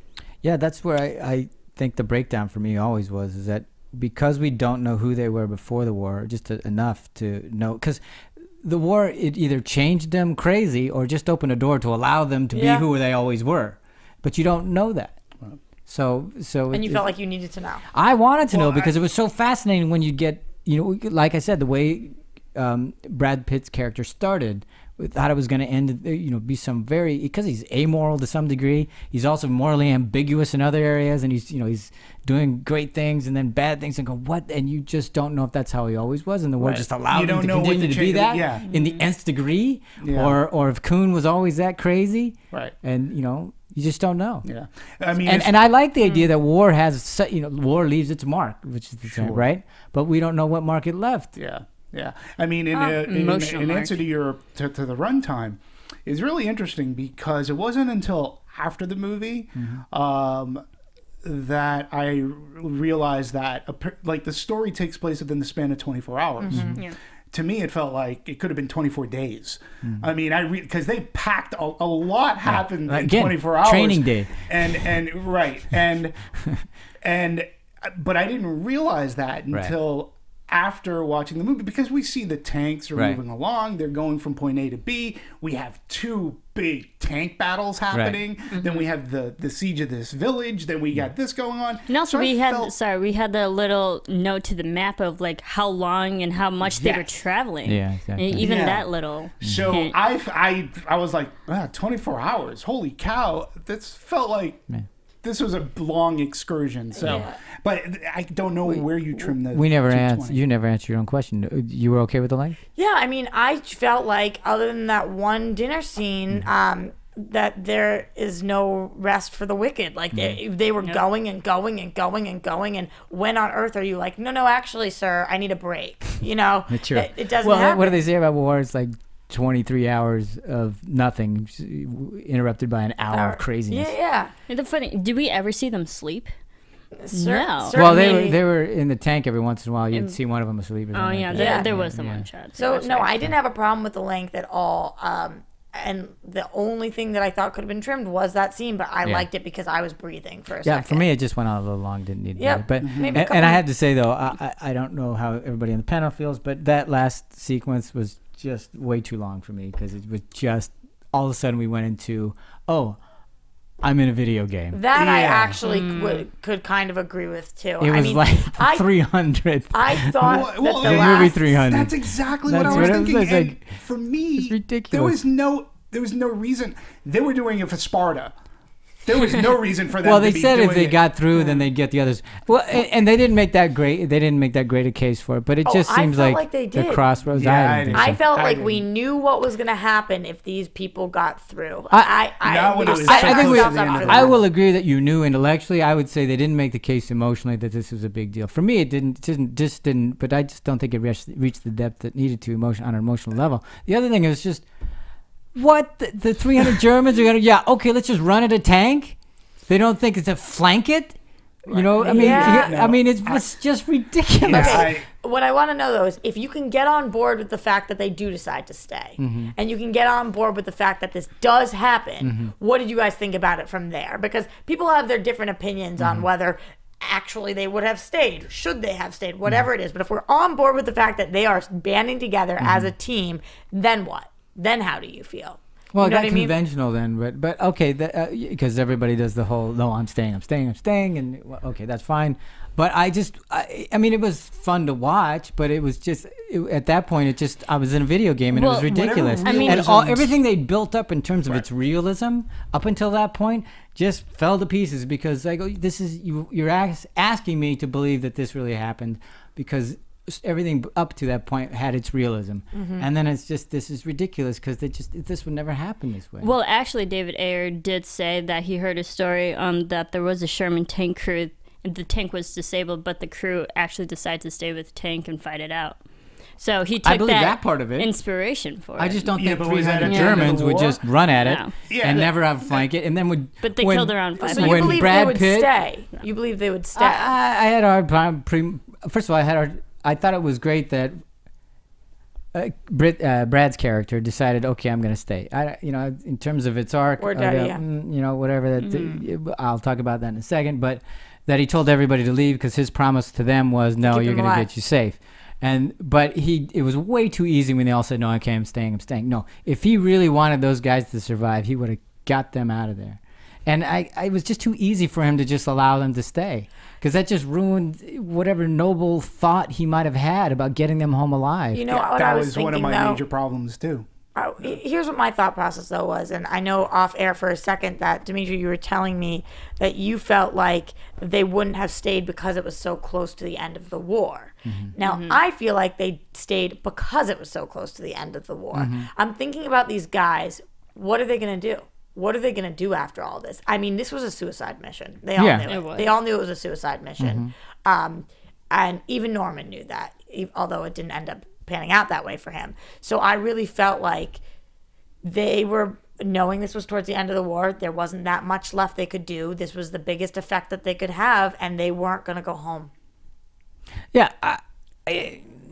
Yeah, that's where I think the breakdown for me always was, is that because we don't know who they were before the war, just enough to know, because the war, it either changed them crazy or just opened a door to allow them to be who they always were, but you don't know that. So and you felt like you needed to know. I wanted to know because it was so fascinating when you get, like I said, the way Brad Pitt's character started. We thought it was going to end, be some because he's amoral to some degree. He's also morally ambiguous in other areas, and he's doing great things and then bad things, and go what? And you just don't know if that's how he always was, and the war just allowed him to continue to be that in the nth degree, or if Kuhn was always that crazy, right? And you just don't know. Yeah, I mean, and I like the idea that war has, war leaves its mark, which is the same, right? But we don't know what mark it left. Yeah. Yeah, I mean, in answer to your to the runtime, is really interesting because it wasn't until after the movie that I realized that like the story takes place within the span of 24 hours. Yeah. To me, it felt like it could have been 24 days. I mean, because they packed a lot happened in 24 hours. Training day. And but I didn't realize that until after watching the movie, because we see the tanks are moving along. They're going from point A to B. We have two big tank battles happening. Then we have the siege of this village. Then we got this going on. And also we had the little note to the map of like how long and how much they were traveling. Yeah, exactly. And even that little So hint. I was like, 24 hours. Holy cow. This felt like this was a long excursion. So but I don't know where you trim the you never answered your own question. You were okay with the length? Yeah, I mean, I felt like other than that one dinner scene, that there is no rest for the wicked. Like they were going and going and going and going, and when on earth are you like, no, actually, sir, I need a break. It doesn't happen. What do they say about war? It's like 23 hours of nothing interrupted by an hour of craziness. Yeah. The funny, did we ever see them sleep? No. Well, they were in the tank every once in a while. You'd see one of them asleep. Or there was the one shot. So no, I didn't have a problem with the length at all. And the only thing that I thought could have been trimmed was that scene, but I liked it because I was breathing for a second. Yeah, for me, it just went on a little long. Didn't need it. But and I have to say though, I don't know how everybody on the panel feels, but that last sequence was just way too long for me because it was just all of a sudden we went into I'm in a video game. That I actually could kind of agree with too. It was like 300. I thought movie 300. That's exactly what I was thinking. It was for me, it's ridiculous. There was no reason. They were doing it for Sparta. There was no reason for them. Well, they said if they got through, then they'd get the others. Well, and they didn't make that great. They didn't make that great a case for it. But it just seems like they did. The crossroads. Yeah, I felt like we knew what was going to happen if these people got through. I will agree that you knew intellectually. I would say they didn't make the case emotionally that this was a big deal. For me, it didn't. But I just don't think it reached the depth that needed to on an emotional level. The other thing is just. What? The 300 Germans are going to... okay, let's just run at a tank? They don't think it's a flank it? I mean, it's just ridiculous. Okay. What I want to know, though, is if you can get on board with the fact that they do decide to stay, and you can get on board with the fact that this does happen, what did you guys think about it from there? Because people have their different opinions on whether... actually they would have stayed, should they have stayed, whatever it is. But if we're on board with the fact that they are banding together as a team, then what? Then how do you feel? Well, You know it got what I mean? conventional then, but okay, because everybody does the whole, no, I'm staying, and well, okay, that's fine. But I mean, it was fun to watch, but it was just, at that point, I was in a video game, and it was ridiculous. I mean, and everything they built up in terms of its realism up until that point just fell to pieces, because I go, this is, you're asking me to believe that this really happened, because everything up to that point had its realism, and then it's just, this is ridiculous, because this would never happen this way. Well, actually, David Ayer did say that he heard a story that there was a Sherman tank crew. The tank was disabled, but the crew actually decided to stay with the tank and fight it out. So he took that part of it. Inspiration for it. I just don't think 300 Germans would just run at it and never have a flank it, and then would. But they killed around 500. So you believe they would stay? You believe they would stay? I had a hard time. First of all, I thought it was great that Brad's character decided, okay, I'm going to stay. In terms of its arc, whatever. I'll talk about that in a second, but that he told everybody to leave because his promise to them was, no, you're going to get you safe. But it was way too easy when they all said, no, okay, I'm staying. No, if he really wanted those guys to survive, he would have got them out of there. And it was just too easy for him to just allow them to stay, because that just ruined whatever noble thought he might have had about getting them home alive. You know what I was thinking, one of my major problems too. Here's what my thought process though was, and I know off air for a second that, Demetri, you were telling me that you felt like they wouldn't have stayed because it was so close to the end of the war. Now, I feel like they stayed because it was so close to the end of the war. I'm thinking about these guys. What are they going to do? What are they going to do after all this? I mean, this was a suicide mission. They all knew it. They all knew it was a suicide mission. And even Norman knew that, although it didn't end up panning out that way for him. So I really felt like they were, knowing this was towards the end of the war, there wasn't that much left they could do. This was the biggest effect that they could have, and they weren't going to go home. Yeah,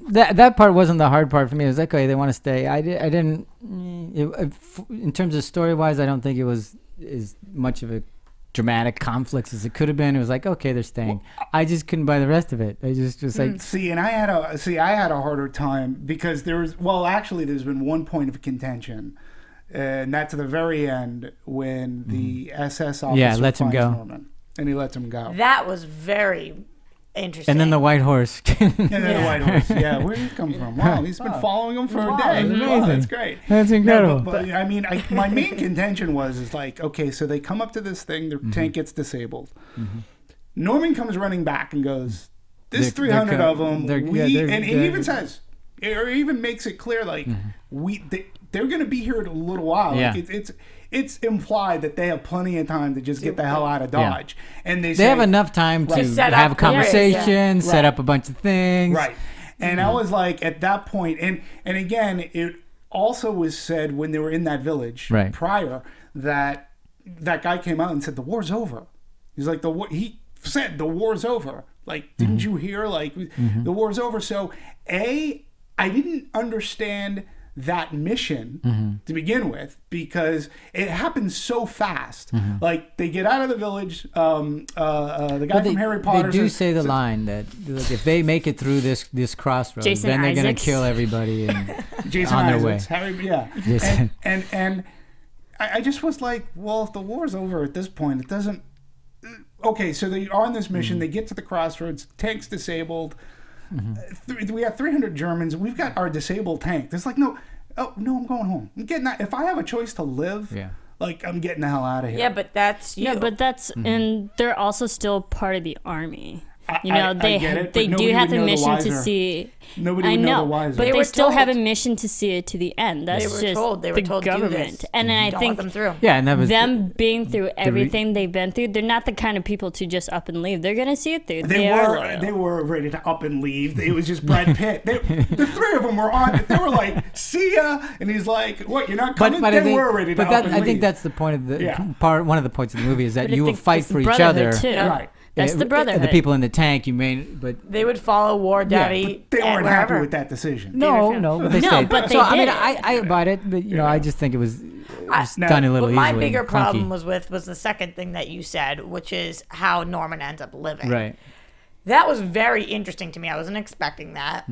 that part wasn't the hard part for me. It was like, okay, they want to stay. I didn't. In terms of story wise, I don't think it was as much of a dramatic conflicts as it could have been. It was like, okay, they're staying. I just couldn't buy the rest of it. I just was like, I had a harder time because there's been one point of contention, and that's at the very end when the SS officer lets him go, Norman, and he lets him go. That was very interesting. And then the white horse. The white horse. Yeah, where did he come from? Wow, he's been following him for a day. Wow, that's great. That's incredible. No, but I mean, my main contention was like, okay, so they come up to this thing, their tank gets disabled. Norman comes running back and goes, "There's 300 of them." And he even says, or even makes it clear, like they're going to be here in a little while. Yeah. Like it's implied that they have plenty of time to just get the hell out of Dodge. Yeah. And they have enough time to have a conversation, set up a bunch of things. Right. And I was like, at that point, and again, it also was said when they were in that village prior that guy came out and said, the war's over. He's like, he said, the war's over. Like, didn't you hear? Like, the war's over. So, I didn't understand that mission to begin with, because it happens so fast. Like, they get out of the village. The guy from Harry Potter. They do say the line that if they make it through this crossroads, Jason then they're Isaacs. going to kill everybody Jason on their Isaacs, way. Harry, and I just was like, well, if the war's over at this point, it doesn't. Okay, so they are on this mission. They get to the crossroads. Tank's disabled. We have 300 Germans. We've got our disabled tank. There's like, no, I'm going home. I'm getting that. If I have a choice to live, like, I'm getting the hell out of here. Yeah, but that's you. Yeah, but that's and they're also still part of the army. They they do have a mission to see. Nobody would know the wiser. But they still have a mission to see it to the end. That's just They were told government. Do this. And then I Don't think let them through. Yeah, and that was them being through everything they've been through. They're not the kind of people to just up and leave. They're gonna see it through. They were ready to up and leave. It was just Brad Pitt. The three of them were on. They were like, "See ya," and he's like, "What? You're not coming?" They were ready to up and leave. I think that's the point of the part. One of the points of the movie is that you will fight for each other. Too. Right. That's the brotherhood. The people in the tank, but they would follow Wardaddy. They weren't happy with that decision. No, but they stayed. But they did. I mean, I bought it, but I just think it was done a little easily. My bigger problem was the second thing that you said, which is how Norman ends up living. Right. That was very interesting to me. I wasn't expecting that.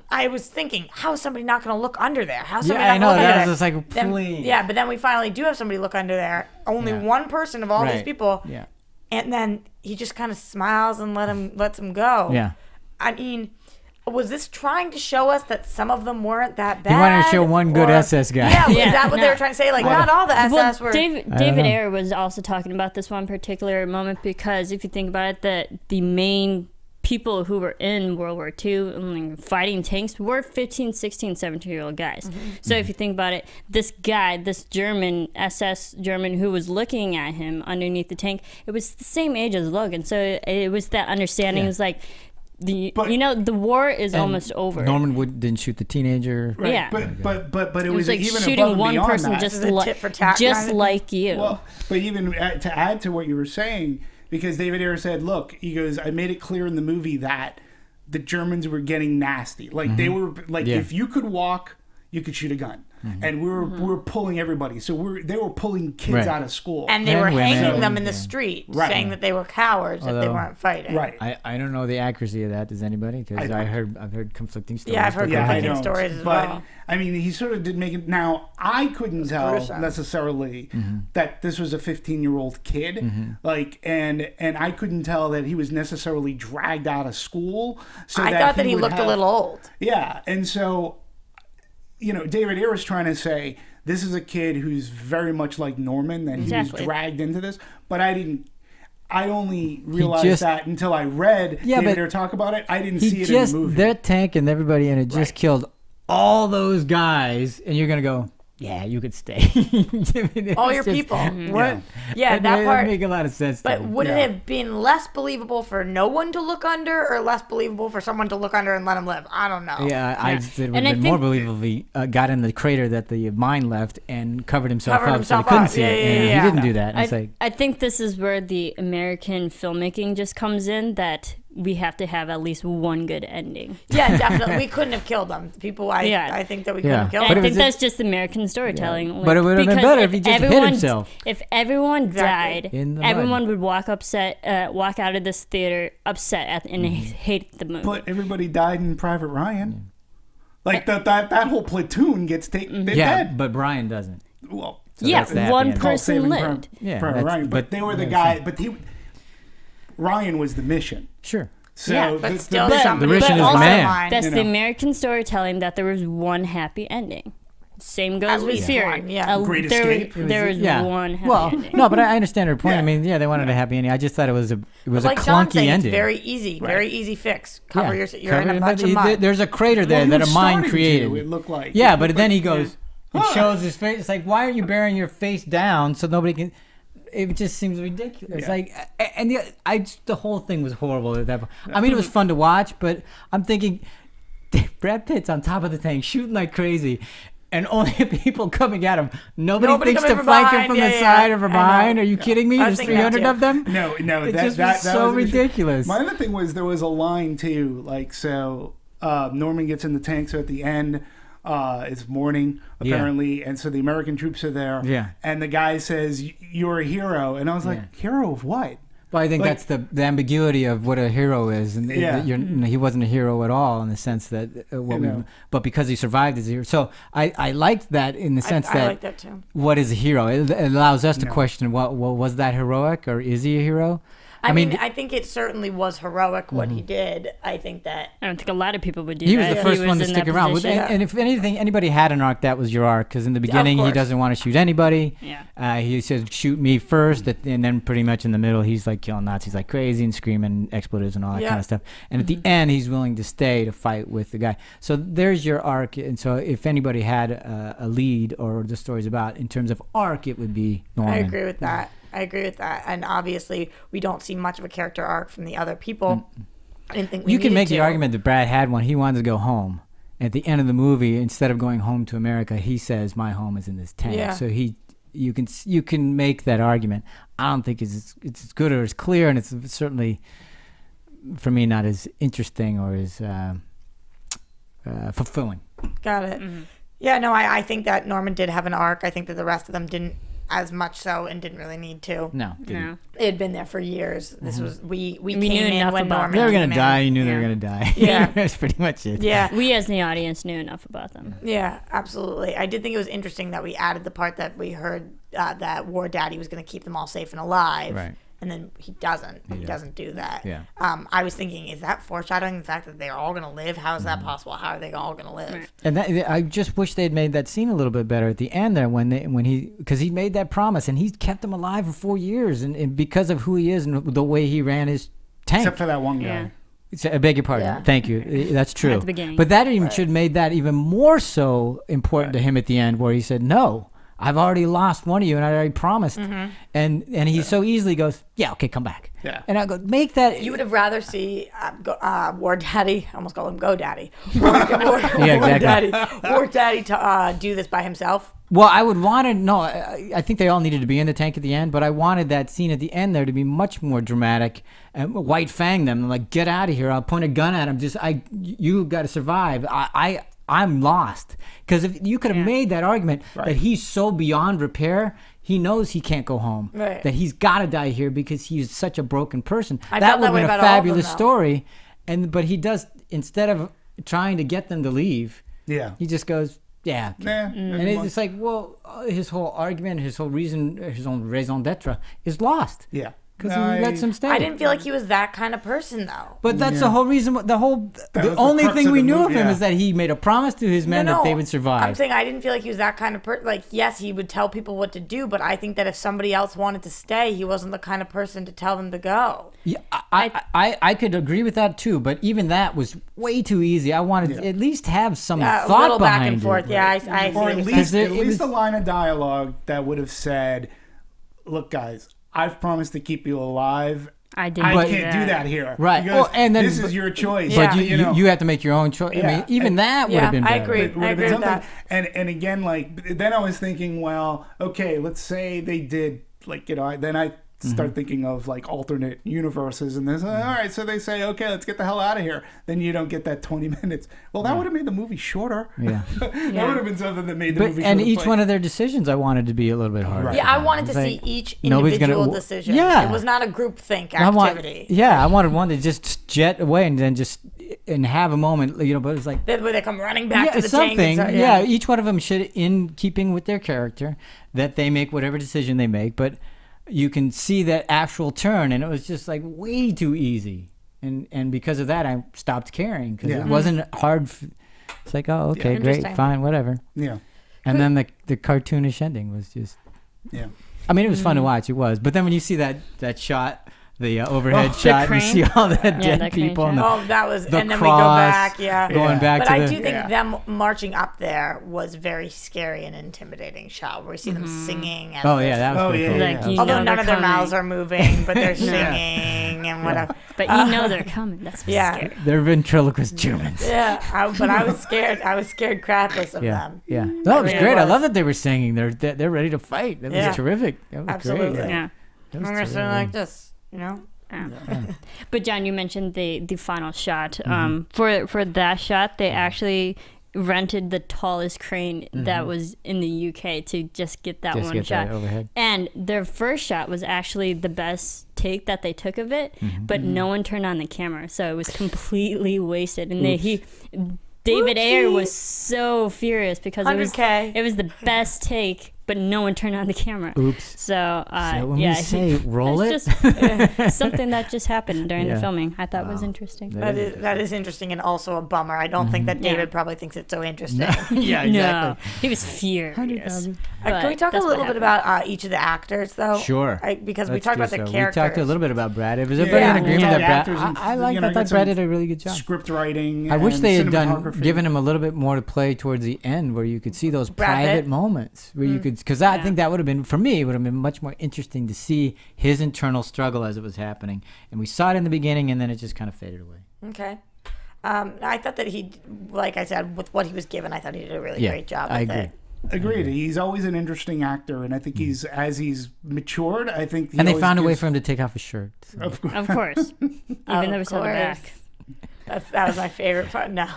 I was thinking, how is somebody not going to look under there? How's somebody not going to look under there? Just like, please. Yeah, but then we finally do have somebody look under there. Only one person of all these people. Yeah. And then he just kind of smiles and lets him go. Yeah. I mean, was this trying to show us that some of them weren't that bad? He wanted to show one good SS guy. Yeah, is that what they were trying to say? Like, not all the SS were... David Ayer was also talking about this one particular moment because if you think about it, the main people who were in World War II and fighting tanks were 15, 16, 17-year-old guys. So if you think about it, this guy, this German, SS German who was looking at him underneath the tank, it was the same age as Logan. So it was that understanding. It was like, the war is almost over. Norman didn't shoot the teenager. Right. Yeah. But it was like even shooting above one and beyond person that. just like you. Well, but even to add to what you were saying, because David Ayer said, look, he goes, I made it clear in the movie that the Germans were getting nasty. Like they were like, if you could walk, you could shoot a gun. And we were pulling everybody. So they were pulling kids out of school. And they were hanging them in the street, saying that they were cowards if they weren't fighting. Right. I don't know the accuracy of that. Does anybody? Because I've heard conflicting stories. Yeah, I've heard conflicting stories as well. But I mean, he sort of did make it. Now I couldn't tell necessarily that this was a 15-year-old kid, like, and I couldn't tell that he was necessarily dragged out of school. So I thought that he looked a little old. Yeah, and so, David Ayer was trying to say this is a kid who's very much like Norman, that he was dragged into this, but I only realized that until I read David Ayer talk about it. I didn't see it in the movie. That tank and everybody in it just killed all those guys, and you're gonna go, yeah, you could stay. All your people. What? Yeah, that part make a lot of sense. But would it have been less believable for no one to look under, or less believable for someone to look under and let him live? I don't know. Yeah, I it would have been more believable if he got in the crater that the mine left and covered himself up so he couldn't see it. And he didn't do that. I think this is where the American filmmaking just comes in, that we have to have at least one good ending. Yeah, definitely. We couldn't have killed them. I think that we couldn't have killed them. I think that's just American storytelling. Yeah. But it would have been better if he just hit himself. If everyone died, everyone would walk out of this theater upset and hate the movie. But everybody died in Private Ryan. Like that whole platoon gets taken. They're dead. But Brian doesn't. Well, so one person lived. Private Ryan. But they were the guy. But Ryan was the mission. Sure. So but still, the mission is the man. That's the American storytelling, that there was one happy ending. Same goes with Fury. Great Escape. There was one happy ending. No, but I understand her point. I mean, they wanted a happy ending. I just thought it was a clunky John saying, ending. It's very easy, very easy fix. You're in a bunch of mud. There's a crater there that a mine created. It looked like. Yeah, but then he goes, he shows his face. It's like, why aren't you burying your face down so nobody can? It just seems ridiculous. Yeah. Like, and the whole thing was horrible at that point. I mean, it was fun to watch, but I'm thinking, Brad Pitt's on top of the tank shooting like crazy, and only people coming at him. Nobody thinks to flank him from the side or from behind. Are you kidding me? There's 300 of them. No, that was so ridiculous. My other thing was there was a line too, like Norman gets in the tank, so at the end. It's morning apparently, and so the American troops are there. Yeah, and the guy says, "You're a hero," and I was like, "Hero of what?" Well, I think that's the ambiguity of what a hero is, and he wasn't a hero at all in the sense that but because he survived as a hero. So I liked that in the sense I like that too. What is a hero? It allows us to question, what was that heroic, or is he a hero? I mean, I think it certainly was heroic what he did. I think that. I don't think a lot of people would do he that. He was the first one to stick around. And if anything, anybody had an arc, that was your arc. Because in the beginning, he doesn't want to shoot anybody. Yeah. He says, shoot me first. And then pretty much in the middle, he's like killing Nazis like crazy and screaming expletives and all that kind of stuff. And at the end, he's willing to stay to fight with the guy. So there's your arc. And so if anybody had a lead or the story's about, in terms of arc, it would be Norman. I agree with that. And obviously, we don't see much of a character arc from the other people. I didn't think we You can make to. the argument that Brad had one. He wanted to go home. At the end of the movie, instead of going home to America, he says, "My home is in this tank." Yeah. So you can make that argument. I don't think it's as good or as clear, and it's certainly, for me, not as interesting or as fulfilling. Got it. Mm-hmm. Yeah, no, I think that Norman did have an arc. I think that the rest of them didn't. as much so and didn't really need to. No. It had been there for years. This was we knew came in enough when about Norman They were came going to in. die. You knew they were going to die. Yeah. That's pretty much it. Yeah. We as the audience knew enough about them. Yeah, absolutely. I did think it was interesting that we added the part that we heard that Wardaddy was going to keep them all safe and alive. Right. And then he doesn't. He doesn't do that. Yeah. I was thinking, is that foreshadowing the fact that they're all going to live? How is that possible? How are they all going to live? Right. And I just wish they'd made that scene a little bit better at the end there because he made that promise and he kept them alive for 4 years and because of who he is and the way he ran his tank. Except for that one guy. I beg your pardon. Yeah. Thank you. That's true. At the beginning. But that even should have made that even more so important to him at the end, where he said, "No, I've already lost one of you, and I already promised." And he so easily goes, "Yeah, okay, come back." Yeah. And I go, make that. You would have rather see Wardaddy, I almost call him GoDaddy. Wardaddy to do this by himself. Well, I would want to know. I think they all needed to be in the tank at the end, but I wanted that scene at the end there to be much more dramatic and White Fang them. Like, get out of here! I'll point a gun at him. You got to survive. I'm lost. Because if you could have made that argument that he's so beyond repair, he knows he can't go home. Right. That he's got to die here because he's such a broken person. I That felt would that way have been a about all of them, fabulous though. story. But he does, instead of trying to get them to leave, he just goes, yeah. And it's just like, well, his whole argument, his whole reason, his own raison d'etre is lost. Yeah. Because he lets him stay. I didn't feel like he was that kind of person, though. But that's the whole reason. The only crux thing of we the knew movie, of him is that he made a promise to his men that they would survive. I'm saying I didn't feel like he was that kind of person. Like, yes, he would tell people what to do, but I think that if somebody else wanted to stay, he wasn't the kind of person to tell them to go. Yeah, I could agree with that too. But even that was way too easy. I wanted to at least have some thought a little behind back and forth. it. Yeah, I see Or what at you're least, saying. it was- a line of dialogue that would have said, "Look, guys, I've promised to keep you alive. I I didn't can't do that here. Right. Because and then, this is your choice. But Yeah. you have to make your own choice. I mean, even that would have been better. I agree. It would I have been agree with something. that. And again, like then I was thinking, well, okay, let's say they did, like then I start thinking of like alternate universes, and this. All right, so they say, okay, let's get the hell out of here. Then you don't get that 20 minutes. Well, that would have made the movie shorter. Yeah. That would have been something that made the movie. And shorter. each one of their decisions, I wanted to be a little bit harder. Right. Yeah, I wanted to It's see like, each nobody's individual gonna- decision. Yeah. It was not a group think I activity. I wanted one to just jet away and then just have a moment, but it was like Where they come running back to the something. tank. And start, Yeah, each one of them should, in keeping with their character, that they make whatever decision they make, but you can see that actual turn, and it was just like way too easy, and because of that, I stopped caring because it wasn't hard. It's like, oh, okay, great, Interesting. fine, whatever. Yeah. And then the cartoonish ending was just. Yeah. I mean, it was fun to watch. It was, but then when you see that shot. The overhead shot, and you crane. see all the dead that crane people. shot. And Oh, that was, the and then cross, we go back, going back But to I the. do think them marching up there was very scary and intimidating shot, where we see them singing. And Oh yeah, that was pretty cool. Like, Yeah. you although know none they're of their coming. mouths are moving, but they're singing and whatever. But you know they're coming. That's what's scary. They're ventriloquist humans. Yeah, but I was scared. I was scared crapless of Yeah, them. yeah. No, it was really great. I was. love that they were singing. They're ready to fight. That Yeah. was terrific. That was Absolutely. great. Yeah. That was I'm gonna terrific. like this, But John, you mentioned the final shot. For that shot, they actually rented the tallest crane that was in the UK to just get that Just one get shot. that overhead. And their first shot was actually the best take that they took of it, but no one turned on the camera, so it was completely wasted. And David Ayer was so furious because it was 100K. the best take, but no one turned on the camera. Oops. So when we say roll it's it, just something that just happened during Yeah. the filming. I thought was interesting. That is interesting and also a bummer. I don't think that David probably thinks it's so interesting. yeah, No, he was furious. 100,000. Can we talk a little bit about each of the actors, though? Sure. Because we Let's talked do about the so. characters. We talked a little bit about Brad. It was everybody Yeah, in agreement yeah. that Brad. Actors and, I like. you know, I got thought some Brad did a really good job. Script writing. I wish and they had cinematography. given him a little bit more to play towards the end, where you could see those Brad private Pitt? moments, where you could, because I think that would have been, for me, it would have been much more interesting to see his internal struggle as it was happening, and we saw it in the beginning, and then it just kind of faded away. Okay. I thought that he, like I said, with what he was given, I thought he did a really great job with I agree. it. Agreed. He's always an interesting actor, and I think as he's matured, I think. And they found a way for him to take off his shirt. So. Of course. Of course, even though it was on the course. back. That was my favorite part. No.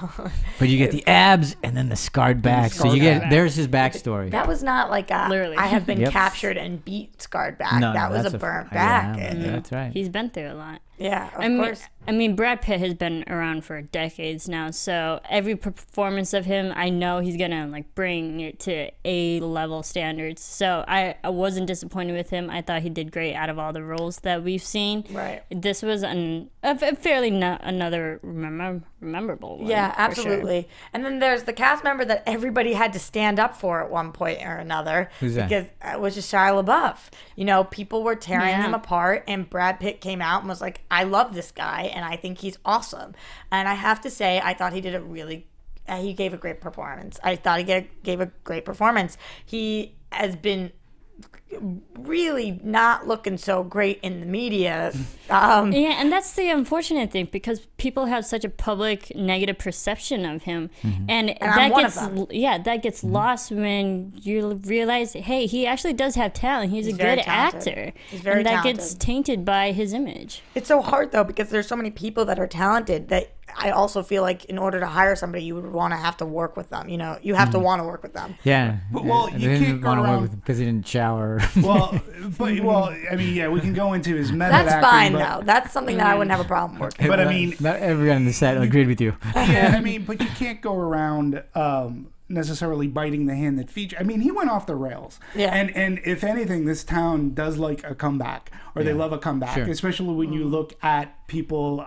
But you get the abs and then the scarred back. So you get, there's his backstory. That was not like a, Literally. I have been captured and beat scarred back. No, that was that's a burnt back. Yeah, that's right. He's been through a lot. Yeah, of course. I mean, Brad Pitt has been around for decades now, so every performance of him, I know he's gonna like bring it to A-level standards. So I wasn't disappointed with him. I thought he did great out of all the roles that we've seen. Right. This was a fairly another memorable one. Yeah, for absolutely. sure. And then there's the cast member that everybody had to stand up for at one point or another. Who's that? Because it was just Shia LaBeouf. You know, people were tearing Yeah. him apart, and Brad Pitt came out and was like, I love this guy, and I think he's awesome. And I have to say, I thought he did he gave a great performance. I thought he gave a great performance. He has been really not looking so great in the media. Yeah, and that's the unfortunate thing, because people have such a public negative perception of him, and that gets lost when you realize, hey, he actually does have talent. He's a good actor. He's very and that talented. gets tainted by his image. It's so hard though, because there's so many people that are talented that I also feel like in order to hire somebody, you would want to have to work with them. You know, you have to want to work with them. Yeah. Well, And you they can't didn't go want to work around- with him because he didn't shower. Well, I mean, yeah, we can go into his method That's acting, fine but, though. That's something that I wouldn't have a problem working. But I mean, not everyone on the set agreed with you. yeah, I mean, but you can't go around necessarily biting the hand that feeds you. I mean, he went off the rails. Yeah. And if anything, this town does like a comeback, or they love a comeback, Sure. especially when you look at people.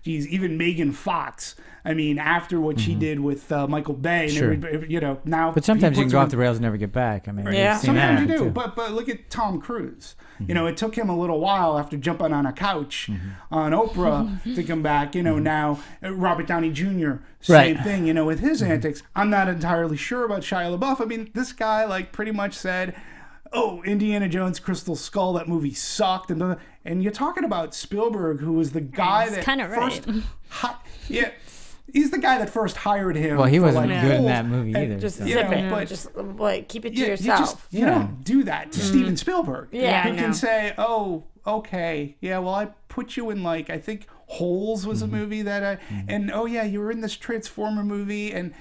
Even Megan Fox. I mean, after what she did with Michael Bay, and Sure. everybody, you know, now. But sometimes he you can puts go her off the rails and never get back. I mean, Yeah. we've seen that Sometimes you happen, do, too. but look at Tom Cruise. You know, it took him a little while after jumping on a couch on Oprah to come back. You know, now Robert Downey Jr. Same Right. thing. You know, with his antics. I'm not entirely sure about Shia LaBeouf. I mean, this guy like pretty much said, "Oh, Indiana Jones, Crystal Skull, that movie sucked," and you're talking about Spielberg, who was the guy that kinda first, right. yeah. He's the guy that first hired him. Well, he for, wasn't like, good in roles, that movie and either. Just so. you zip know, it. but- Just like keep it to you yourself. don't do that to Steven Spielberg. Yeah, who I know. can say, "Oh, okay, yeah, well, I put you in like I think Holes was a movie that and oh yeah, you were in this Transformer movie and."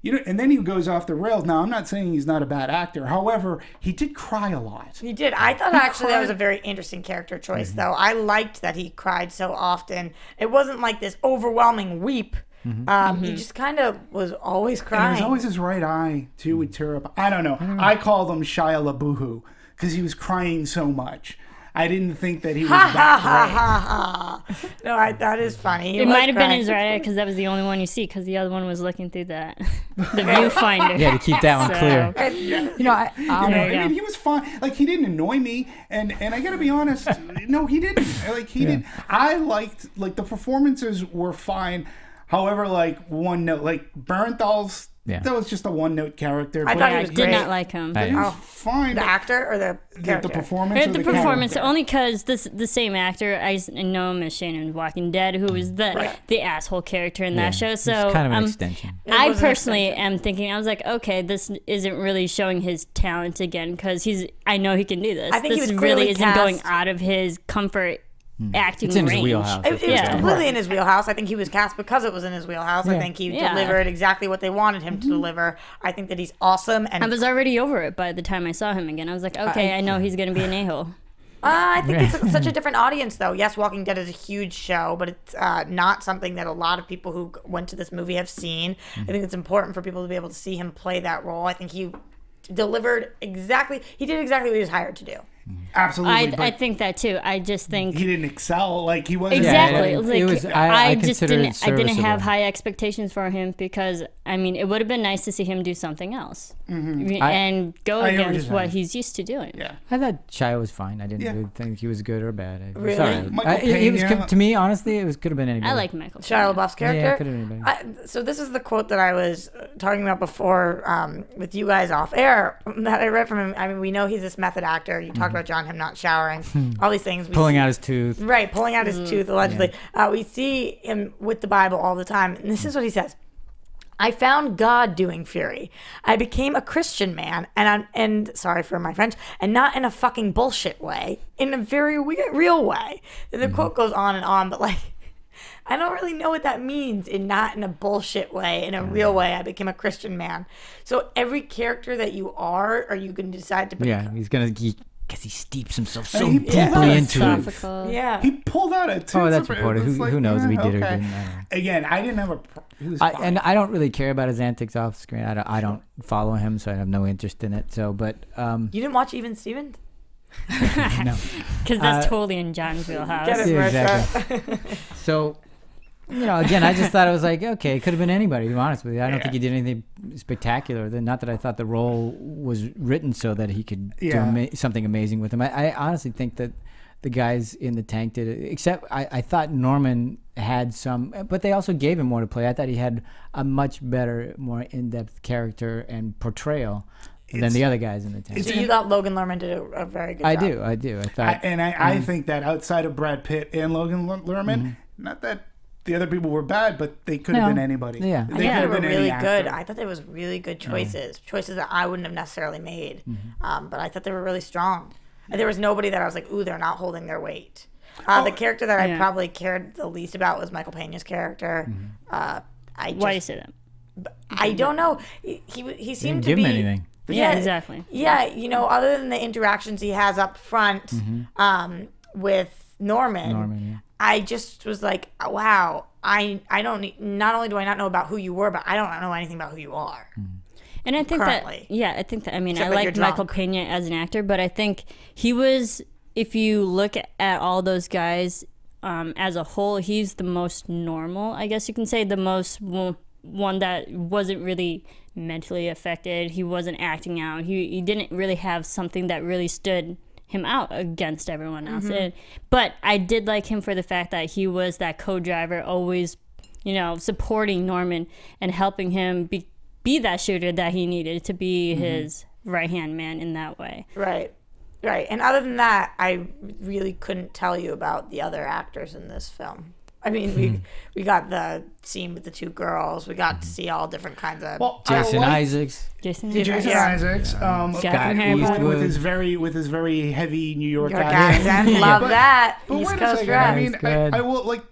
You know, and then he goes off the rails. Now, I'm not saying he's not a bad actor. However, he did cry a lot. He did. I thought actually that was a very interesting character choice, though. I liked that he cried so often. It wasn't like this overwhelming weep. He just kind of was always And it crying. was always his right eye, too, would tear up. I don't know. I called him Shia LaBoohoo because he was crying so much. I didn't think that he was that great. No, that is funny. He It was might have been crying. his right eye, because that was the only one you see, because the other one was looking through the viewfinder. Yeah, to keep that one So- clear. You know, You know, There you I mean, go. he was fine. Like, he didn't annoy me, and I gotta be honest, no, he didn't. Like, he didn't. I liked, like, the performances were fine. However, like, one note, like, Bernthal's, that was just a one-note character. I but thought he I was did great. not like him. he was Oh, fine. The but actor or the character? the performance of The the performance, character. only because the same actor, I know him as Shane in Walking Dead, who was the asshole character in that show. So it's kind of an extension. I was an personally am thinking, I was like, okay, this isn't really showing his talent again, because I know he can do this. I think he this was really clearly isn't going cast- out of his comfort acting It's in his range. wheelhouse. It was Yeah. completely in his wheelhouse. I think he was cast because it was in his wheelhouse. I Yeah. think he Yeah. delivered exactly what they wanted him to deliver. I think that he's awesome. And I was already over it by the time I saw him again. I was like, okay, I know he's going to be an a-hole. I think it's such a different audience, though. Yes, Walking Dead is a huge show, but it's not something that a lot of people who went to this movie have seen. I think it's important for people to be able to see him play that role. I think he delivered exactly. He did exactly what he was hired to do. Absolutely. I but think that too. I just think he didn't excel. Like, he wasn't. exactly. Yeah, like, it was- I just consider it didn't. I didn't have serviceable. high expectations for him, because I mean, it would have been nice to see him do something else and go I hear what against you're what saying. he's used to doing. Yeah. I thought Shia was fine. I didn't Yeah. really think he was good or bad. It was Really? all right. Michael It was, Pena- to me, honestly, it could have been anybody. I like Michael. Shia Pena. LaBeouf's Yeah, character. could have been anybody. So this is the quote that I was talking about before with you guys off air that I read from him. I mean, we know he's this method actor. You talked about him not showering, all these things. We Pulling see- out his tooth. Right, pulling out his tooth, allegedly. We see him with the Bible all the time. And this is what he says. I found God doing Fury. I became a Christian man, and sorry for my French, and not in a fucking bullshit way, in a very real way. And the quote goes on and on, but like, I don't really know what that means, and not in a bullshit way, in a real way. I became a Christian man. So every character that you are you going to decide to become? Yeah, he's gonna because he steeps himself so he deeply into it. Yeah. He pulled out a tooth. Oh, that's reported. Who knows if he did or didn't? Again, I didn't have a. He was fine. And I don't really care about his antics off screen. I don't follow him, so I have no interest in it. So, but you didn't watch Even Stevens? no, Because that's totally in John's wheelhouse. Get it, yeah, Marissa. exactly. So, again, I just thought it was like, okay, it could have been anybody, to be honest with you. I don't think he did anything spectacular. Not that I thought the role was written so that he could do something amazing with him. I honestly think that the guys in the tank did it, except I thought Norman had some, but they also gave him more to play. I thought he had a much better, more in-depth character and portrayal than the other guys in the tank. So you thought Logan Lerman did a very good job? I do. I thought, I think that outside of Brad Pitt and Logan Lerman, not that the other people were bad, but they could have been anybody. Yeah. I think they were really good. I thought they was really good choices. Choices that I wouldn't have necessarily made. But I thought they were really strong. There was nobody that I was like, ooh, they're not holding their weight. The character that I probably cared the least about was Michael Pena's character. Why do you say that? I don't know. He seemed to give be... him anything. Yeah, exactly. Yeah, other than the interactions he has up front with Norman, I just was like, wow, I don't need, not only do I not know about who you were, but I don't know anything about who you are. And I think currently. I mean, Except I that like you're Michael drunk. Pena as an actor, but I think he was, if you look at all those guys as a whole, he's the most normal, I guess you can say, the most one that wasn't really mentally affected. He wasn't acting out. He didn't really have something that really stood him out against everyone else. But I did like him for the fact that he was that co-driver, always, supporting Norman and helping him be that shooter that he needed to be his right-hand man in that way. Right. And other than that, I really couldn't tell you about the other actors in this film. I mean, we got the scene with the two girls. We got to see all different kinds of... Jason Isaacs. Jason Isaacs. Scott with his very heavy New York accent. Love that. But East wait Coast a second. rap. I mean, I will, like,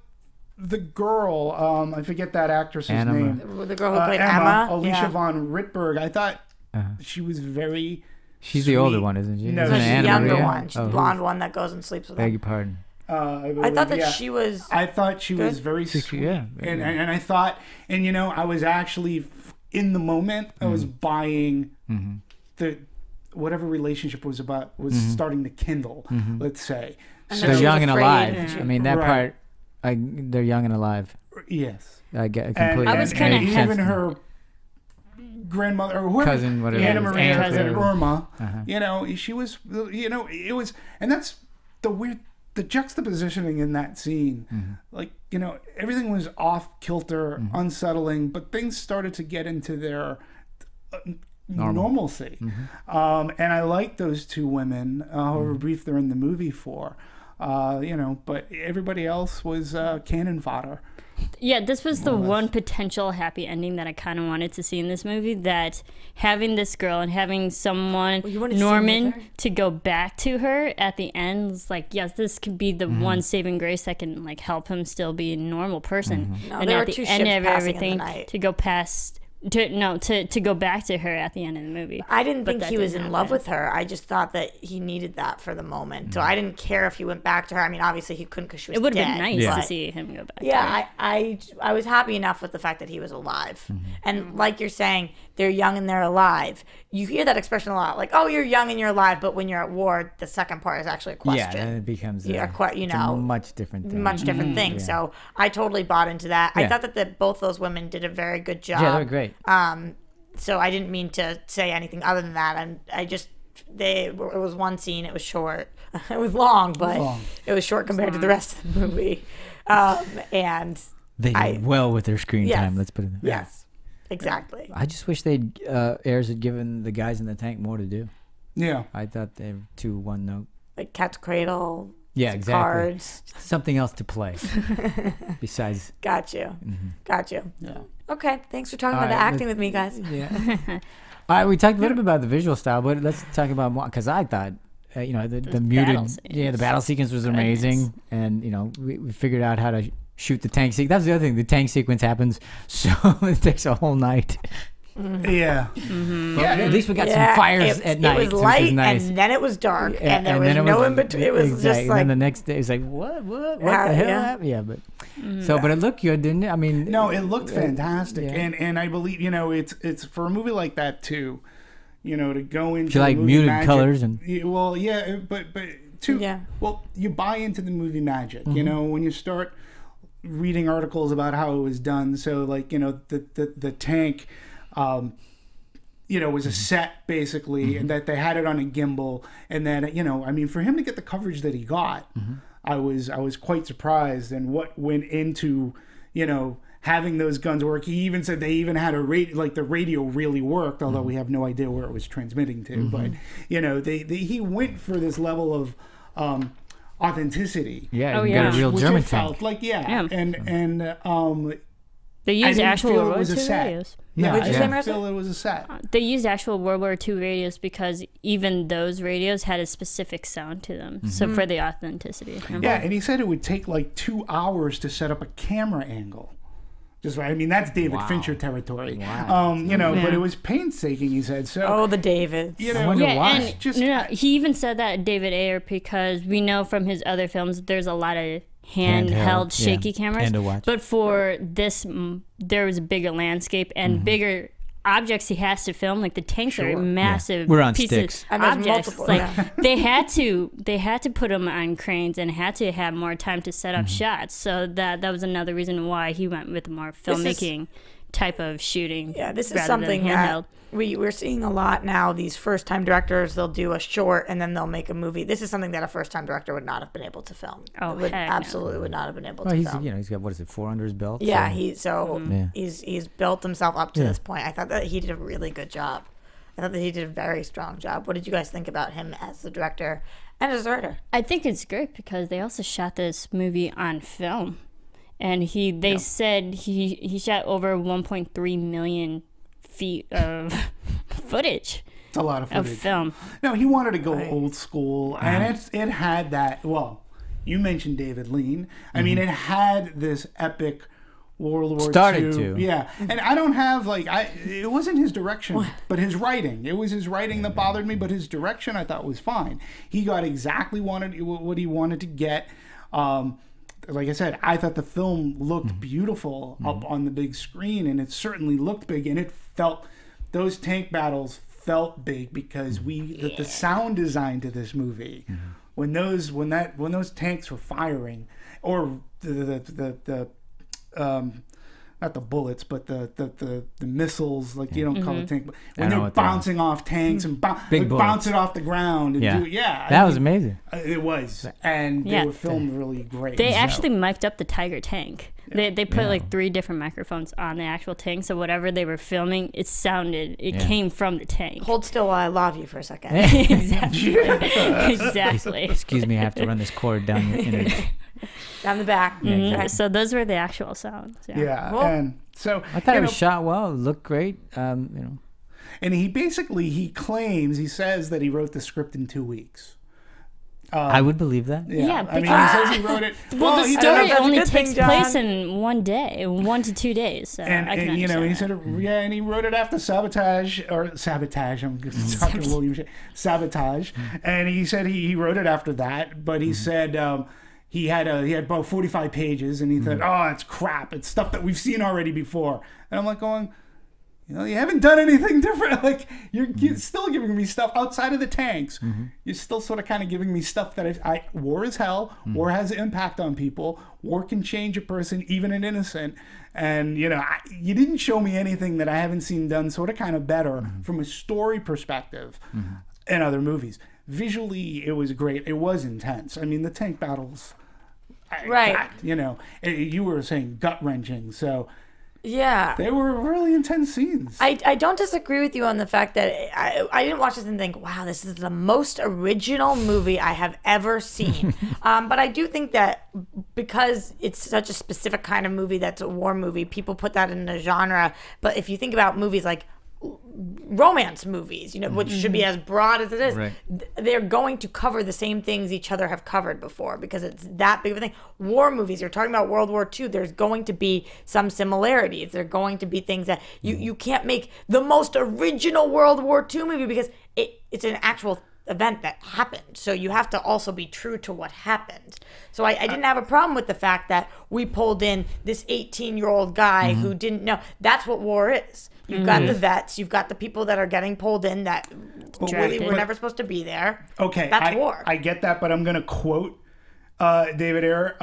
the girl, I forget that actress's name. The girl who played Emma. Alicia von Rittberg. I thought she was very She's sweet. the older one, isn't she? No, she's the Anna younger Maria? one. She's the blonde one that goes and sleeps with Beg him. your pardon. I thought that she was... I thought she good. was very sweet. Yeah. And I thought, and I was actually, in the moment, I was buying the, whatever relationship was starting to kindle, let's say. And So, They're she young was and afraid. alive. I mean, that Right. part, they're young and alive. yes. I get And, completely. I was kinda and even her grandmother or whoever, Cousin, whatever. Anna Maria cousin. Irma, she was, it was, and that's the juxtapositioning in that scene, like, everything was off kilter, unsettling, but things started to get into their normalcy. And I like those two women, however brief they're in the movie for, but everybody else was cannon fodder. Yeah, this was the one potential happy ending that I kind of wanted to see in this movie, that having this girl and having someone, Norman, to go back to her at the end is like, yes, this could be the one saving grace that can help him still be a normal person. No, and there at were the two end ships of passing in the everything, night. to go past... To go back to her at the end of the movie. I didn't think that he was didn't in love happen. with her. I just thought that he needed that for the moment. So I didn't care if he went back to her. I mean, obviously he couldn't because she was It would have dead, been nice but- to see him go back. Yeah, I was happy enough with the fact that he was alive. And like you're saying, they're young and they're alive. You hear that expression a lot, like, oh, you're young and you're alive, but when you're at war, the second part is actually a question. Yeah, then it becomes it's a much different thing. much different thing. Yeah. So I totally bought into that. I Yeah. thought that both those women did a very good job. Yeah, they were great. So I didn't mean to say anything other than that. And it was one scene. It was short. It was long, but it was short compared to the rest of the movie. And They did well with their screen time. Let's put it in. Yes, exactly. I just wish Ayers had given the guys in the tank more to do. Yeah. I thought they were too one note. Like Cat's Cradle. Yeah, exactly. Cards. Something else to play besides. Got you. Got you. Yeah. Okay. Thanks for talking All about the right, acting with me, guys. Yeah. All right, we talked a little bit about the visual style, but let's talk about more, because I thought, the muted, battle the battle sequence was amazing, and we figured out how to shoot the tank sequence. That's the other thing. The tank sequence happens, so it takes a whole night. Yeah. Yeah. At least we got some fires at night. It was light, which is nice. and then it was dark, and there was no in between. It was just and like. then the next day, it's like, what the hell happened? Yeah, but but it looked good, didn't it? I mean, no, it looked fantastic, yeah. and I believe it's for a movie like that too, to go into you like movie muted magic, colors and but well, you buy into the movie magic, when you start reading articles about how it was done. So like the tank. Was a set basically, and that they had it on a gimbal, and then for him to get the coverage that he got, I was quite surprised, and what went into having those guns work. He even said they even had a radio, like the radio really worked, although we have no idea where it was transmitting to. But he went for this level of authenticity. Yeah, you got a real German tank. Felt like and they used actual World War II radios. Yeah, Did you say, I didn't Marisa? feel it was a set. They used actual World War II radios because even those radios had a specific sound to them. So for the authenticity. Remember? Yeah, and he said it would take like 2 hours to set up a camera angle. Just right. I mean, that's David Fincher territory. Wow. But it was painstaking, he said. So The Davids. I wonder why. And he even said that, David Ayer, because we know from his other films there's a lot of handheld shaky cameras. And to watch. But for this, there was a bigger landscape and bigger objects he has to film. Like the tanks are massive. We're on pieces sticks. And there's objects. multiple, Like they had to put them on cranes and had to have more time to set up shots. So that was another reason why he went with more filmmaking type of shooting. Yeah, this is rather something than handheld. that we're seeing a lot now. These first-time directors, they'll do a short and then they'll make a movie. This is something that a first-time director would not have been able to film. Oh, would heck no. absolutely would not have been able to he's film. he's got, what is it, 4 under his belt? Yeah, so. he's built himself up to this point. I thought that he did a really good job. I thought that he did a very strong job. What did you guys think about him as the director and as a writer? I think it's great because they also shot this movie on film. And they said he shot over 1.3 million feet of footage. It's a lot of footage. Of film. No, he wanted to go old school, and it had that. Well, you mentioned David Lean. I mean, it had this epic World War II. Yeah, and I don't have it wasn't his direction, but his writing. It was his writing that bothered me, but his direction I thought was fine. He got exactly what he wanted to get. Like I said, I thought the film looked beautiful up on the big screen, and it certainly looked big, and it felt, those tank battles felt big because the sound design to this movie, when those tanks were firing, or the not the bullets, but the missiles, like you don't call it tank, but when they're bouncing off tanks and bouncing off the ground. And that was amazing. It was, and they were filmed really great. They actually mic'd up the Tiger tank. They put like 3 different microphones on the actual tank, so whatever they were filming, it came from the tank. Hold still while I love you for a second. Exactly. Excuse me, I have to run this cord down your innards. Down the back. Exactly. So those were the actual sounds. Yeah, Well, and so I thought it was shot well. It looked great. And he claims, he says that he wrote the script in 2 weeks. I would believe that. Yeah, I mean, he says he wrote it. Well, the story only good takes thing, place John. in 1 day, 1 to 2 days. So I can And he understand said, that. and he wrote it after Sabotage. I'm talking William Sabotage, and he said he wrote it after that, but he said he had about 45 pages, and he said, "Oh, it's crap. It's stuff that we've seen already before." And I'm like going, you haven't done anything different. Like you're still giving me stuff outside of the tanks. You're still sort of kind of giving me stuff that war is hell. War has an impact on people. War can change a person, even an innocent. And you didn't show me anything that I haven't seen done sort of kind of better from a story perspective in other movies. Visually, it was great. It was intense. I mean, the tank battles, Right. you were saying gut-wrenching. So. Yeah. They were really intense scenes. I don't disagree with you on the fact that I didn't watch this and think, wow, this is the most original movie I have ever seen. But I do think that because it's such a specific kind of movie that's a war movie, people put that in a genre. But if you think about movies like romance movies, which should be as broad as it is. Right. They're going to cover the same things each other have covered before because it's that big of a thing. War movies, you're talking about World War II, there's going to be some similarities. There are going to be things that you can't make the most original World War II movie because it's an actual event that happened. So you have to also be true to what happened. So I didn't have a problem with the fact that we pulled in this 18-year-old guy who didn't know. That's what war is. You've got the vets. You've got the people that are getting pulled in that really were never supposed to be there. Okay. That's war. I get that, but I'm going to quote David Ayer,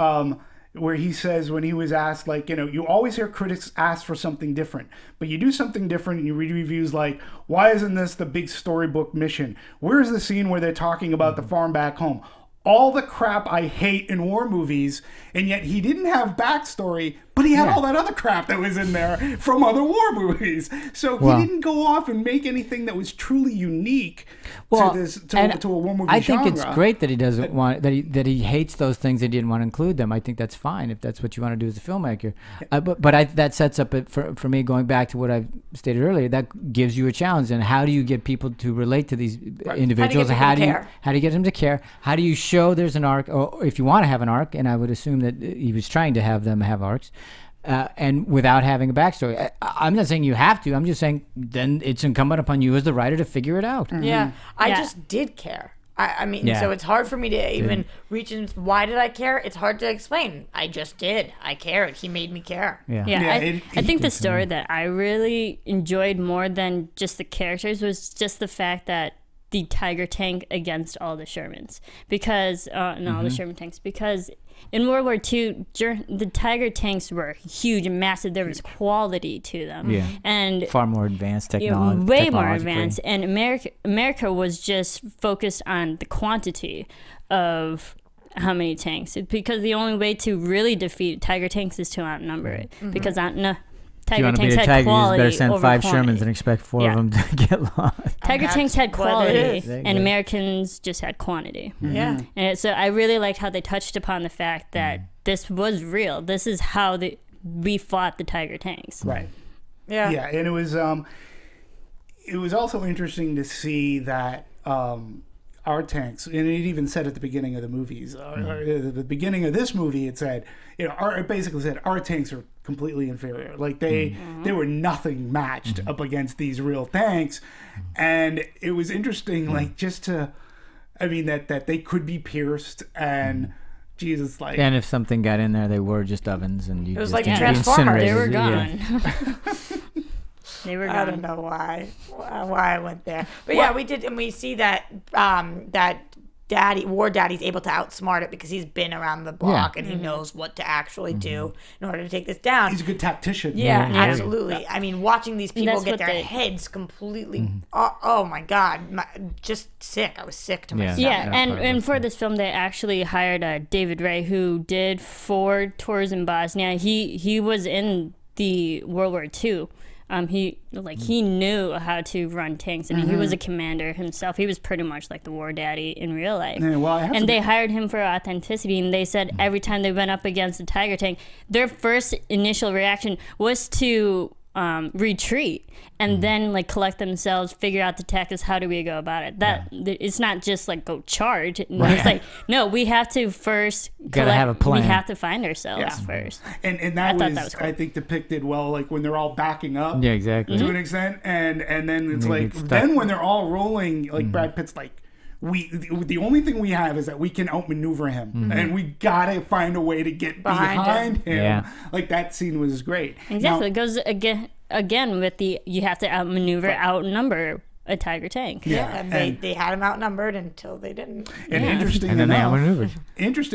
where he says when he was asked, like, you always hear critics ask for something different, but you do something different and you read reviews like, why isn't this the big storybook mission? Where's the scene where they're talking about the farm back home? All the crap I hate in war movies, and yet he didn't have backstory, but he had all that other crap that was in there from other war movies. So he didn't go off and make anything that was truly unique to a war movie I genre. think it's great that he doesn't want that he hates those things and didn't want to include them. I think that's fine if that's what you want to do as a filmmaker. That sets up for me, going back to what I stated earlier. That gives you a challenge. And how do you get people to relate to these individuals? How do you get them to care? How do you show there's an arc, or if you want to have an arc? And I would assume that he was trying to have them have arcs. And without having a backstory. I'm not saying you have to. I'm just saying then it's incumbent upon you as the writer to figure it out. Yeah. I just did care. I mean, so it's hard for me to even reach in. Why did I care? It's hard to explain. I just did. I cared. He made me care. I think the story that I really enjoyed more than just the characters was just the fact that the Tiger tank against all the Shermans, because all the Sherman tanks, because in World War II, the Tiger tanks were huge and massive. There was quality to them, and far more advanced technology, way more advanced. And America was just focused on the quantity of how many tanks, because the only way to really defeat Tiger tanks is to outnumber it, because Tiger tanks had quality. You better send over 5 quantity. Shermans and expect 4 of them to get lost. Tiger tanks had quality, and Americans just had quantity. Yeah. And so I really liked how they touched upon the fact that this was real. This is how we fought the Tiger tanks. Right. Yeah. Yeah, and it was also interesting to see that our tanks, and it even said at the beginning of the movies, at the beginning of this movie, it said, it basically said our tanks are completely inferior. Like they were nothing matched up against these real tanks, and it was interesting, like that they could be pierced and. Jesus, like, and if something got in there, they were just ovens, and it was like Transformers. They were gone. They were gone. I don't know why I went there, but we did, and we see that that Wardaddy's able to outsmart it because he's been around the block and he knows what to actually do in order to take this down. He's a good tactician. Yeah, absolutely. I mean, watching these people get their heads completely, oh my God, just sick. I was sick to my stomach. Yeah, and for this film, they actually hired David Ayer, who did 4 tours in Bosnia. He was in the World War II. He knew how to run tanks, and he was a commander himself. He was pretty much like the Wardaddy in real life. Yeah, and they hired him for authenticity, and they said every time they went up against a Tiger tank, their first initial reaction was to retreat and then collect themselves, figure out the tactics. How do we go about it? It's not just go charge. It's no, we have to first gotta have a plan. We have to find ourselves first. And that was cool. I think depicted well, when they're all backing up. Yeah, exactly. To an extent, and then it's then when they're all rolling, Brad Pitt's the only thing we have is that we can outmaneuver him, and we gotta find a way to get behind him. Yeah. That scene was great. Exactly. It goes again with you have to outmaneuver, outnumber a Tiger tank. Yeah, and they had him outnumbered until they didn't. And interesting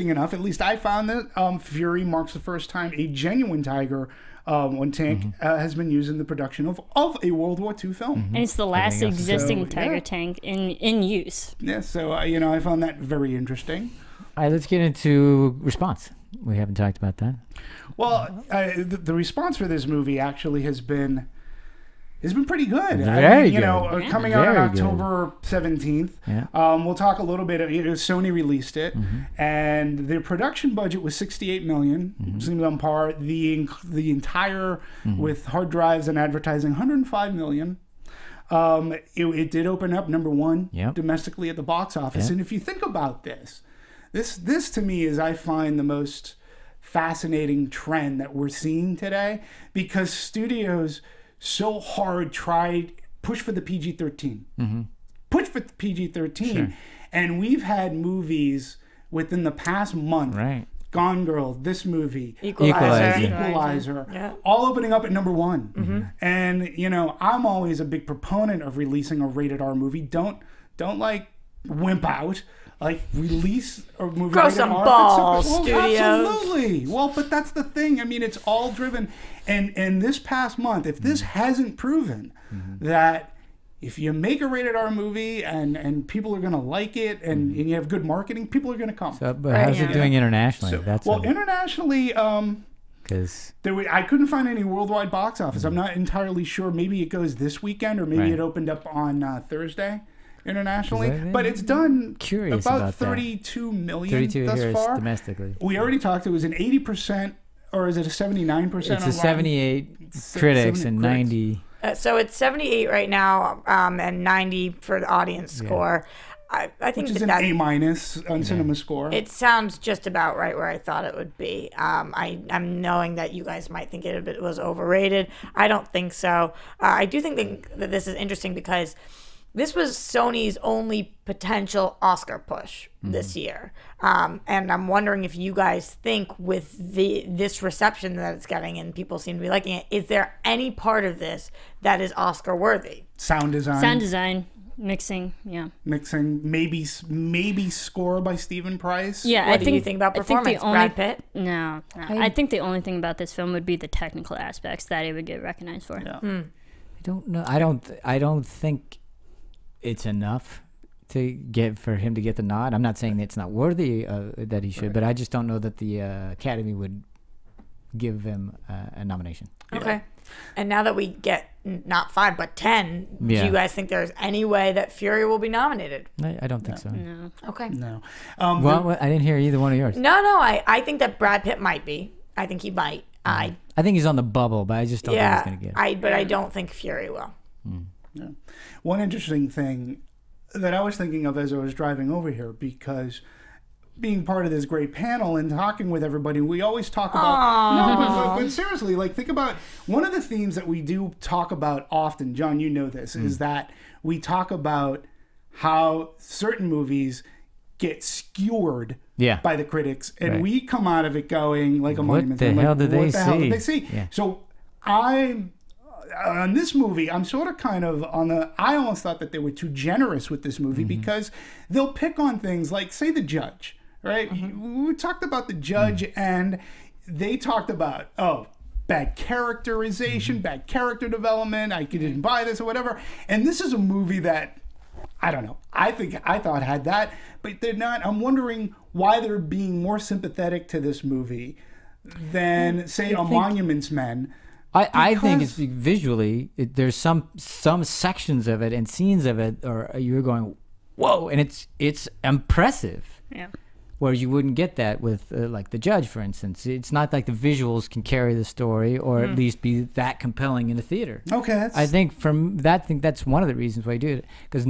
enough, at least I found that Fury marks the first time a genuine Tiger tank has been used in the production of a World War II film. And it's the last existing Tiger tank in use. Yeah, so I found that very interesting. All right, let's get into response. We haven't talked about that. Well, the response for this movie actually has been pretty good. Very good. Coming out on October 17th. Yeah. We'll talk a little bit. Sony released it, and their production budget was $68 million. Seems on par. The entire with hard drives and advertising, $105 million. It did open up number one Yep. domestically at the box office. Yep. And if you think about this to me is, I find, the most fascinating trend that we're seeing today, because studios so hard push for the PG-13. Push for the PG-13. Sure. And we've had movies within the past month, Right. Gone Girl, this movie, Equalizer. Equalizer, all opening up at number one. And, you know, I'm always a big proponent of releasing a rated R movie. Don't like wimp out. Like, release a movie Grow rated some R. balls, Well, studios. absolutely. Well, but that's the thing. I mean, it's all driven. And this past month, if this hasn't proven that if you make a rated R movie and people are going to like it and you have good marketing, people are going to come. So, but how's it doing internationally? Internationally, because I couldn't find any worldwide box office. I'm not entirely sure. Maybe it goes this weekend, or maybe it opened up on Thursday internationally. But it's done about 32 million 32 thus here far. Domestically. We already talked. It was an 80%, or is it a 79%? It's a 78 critics and 90. So it's 78 right now, and 90 for the audience score. I think which is an A- on Cinema Score. It sounds just about right where I thought it would be. I'm knowing that you guys might think it was overrated. I don't think so. I do think that this is interesting because this was Sony's only potential Oscar push this year. And I'm wondering if you guys think, with this reception that it's getting and people seem to be liking it, is there any part of this that is Oscar worthy? Sound design. Mixing, maybe score by Stephen Price. Yeah, what do you think about performance? Brad Pitt? No. I think the only thing about this film would be the technical aspects that it would get recognized for. Yeah. I don't know. I don't think it's enough for him to get the nod. I'm not saying it's not worthy that he should, but I just don't know that the Academy would give him a nomination. Okay. And now that we get not 5 but 10, do you guys think there's any way that Fury will be nominated? I don't think so. No. Okay. No. Well, I didn't hear either one of yours. No. I think that Brad Pitt might be. I think he might. I think he's on the bubble, but I just don't think he's going to get it. But I don't think Fury will. Yeah. One interesting thing that I was thinking of as I was driving over here, because being part of this great panel and talking with everybody, we always talk about but seriously, like, think about one of the themes that we do talk about often. John, you know this, is that we talk about how certain movies get skewered by the critics, and we come out of it going like a monument. What the hell did they see? Yeah. So on this movie, I'm sort of kind of I almost thought that they were too generous with this movie, because they'll pick on things like, say, The Judge, right? We talked about The Judge, and they talked about, bad characterization, bad character development, I didn't buy this or whatever. And this is a movie that, I don't know, I thought had that, but they're not. I'm wondering why they're being more sympathetic to this movie than, say, Monuments Men. I think it's visually, there's some sections of it and scenes of it, or you're going, whoa, and it's impressive. Yeah. Whereas you wouldn't get that with like The Judge, for instance. It's not like the visuals can carry the story, or at least be that compelling in the theater. Okay. I think that's one of the reasons why I do it. Because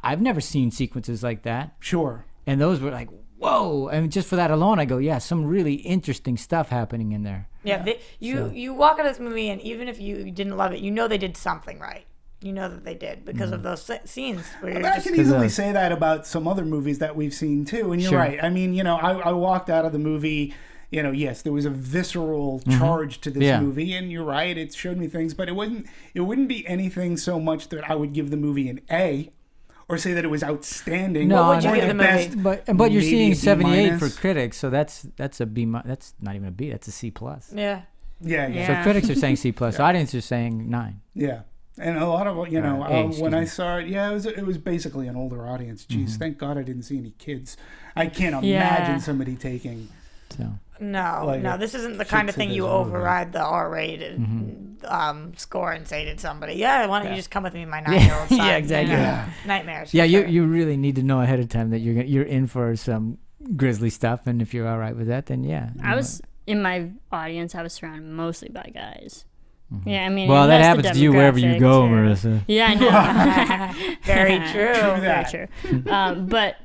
I've never seen sequences like that. Sure. And those were like, whoa. I mean, just for that alone, I go, yeah, some really interesting stuff happening in there. Yeah, you walk out of this movie, and even if you didn't love it, you know they did something right. You know that they did because of those scenes. Where I can easily say that about some other movies that we've seen too, and you're right. I mean, I walked out of the movie, yes, there was a visceral charge to this movie, and you're right, it showed me things, but it wouldn't be anything so much that I would give the movie an A, or say that it was outstanding. No, what would you give the movie? But you're seeing 78 for critics, so that's a B. That's not even a B. That's a C plus. Yeah. Yeah. So critics are saying C plus. Audience is saying 9. Yeah. And a lot of when I saw it, it was basically an older audience. Jeez, thank God I didn't see any kids. I can't imagine somebody taking. So. No, this isn't the kind of thing you override the R-rated score and say to somebody, why don't you just come with me, my 9-year-old son? Yeah, exactly. Nightmares. Yeah, you really need to know ahead of time that you're in for some grisly stuff, and if you're all right with that, then yeah. In my audience, I was surrounded mostly by guys. Yeah, I mean, Well, and that that's the happens to you wherever you demographic, go, too. Marisa. Yeah, I know. Very true. Very true. But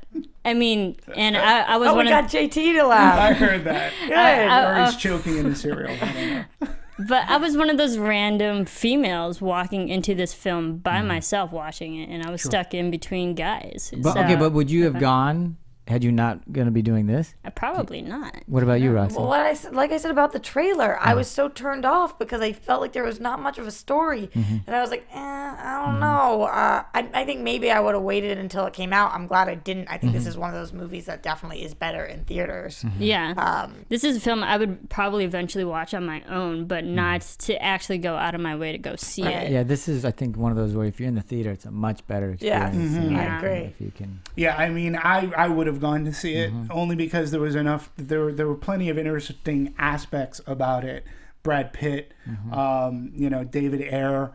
I mean, and I was Oh, one we of got JT to laugh. I heard that. Good. Or he's choking in the cereal. I don't know. But I was one of those random females walking into this film by myself watching it, and I was stuck in between guys. But, So- okay, but would you have gone had you not going to be doing this? Probably not. What about you, Roxy? Well, like I said about the trailer, I was so turned off because I felt like there was not much of a story, and I was like, I don't know. I think maybe I would have waited until it came out. I'm glad I didn't. I think this is one of those movies that definitely is better in theaters. Yeah. This is a film I would probably eventually watch on my own, but not to actually go out of my way to go see it. Yeah, this is, I think, one of those where if you're in the theater, it's a much better experience. Yeah, I Yeah. agree. If you can. Yeah, I mean, I would have gone to see it only because there was enough. There were plenty of interesting aspects about it. Brad Pitt, David Ayer,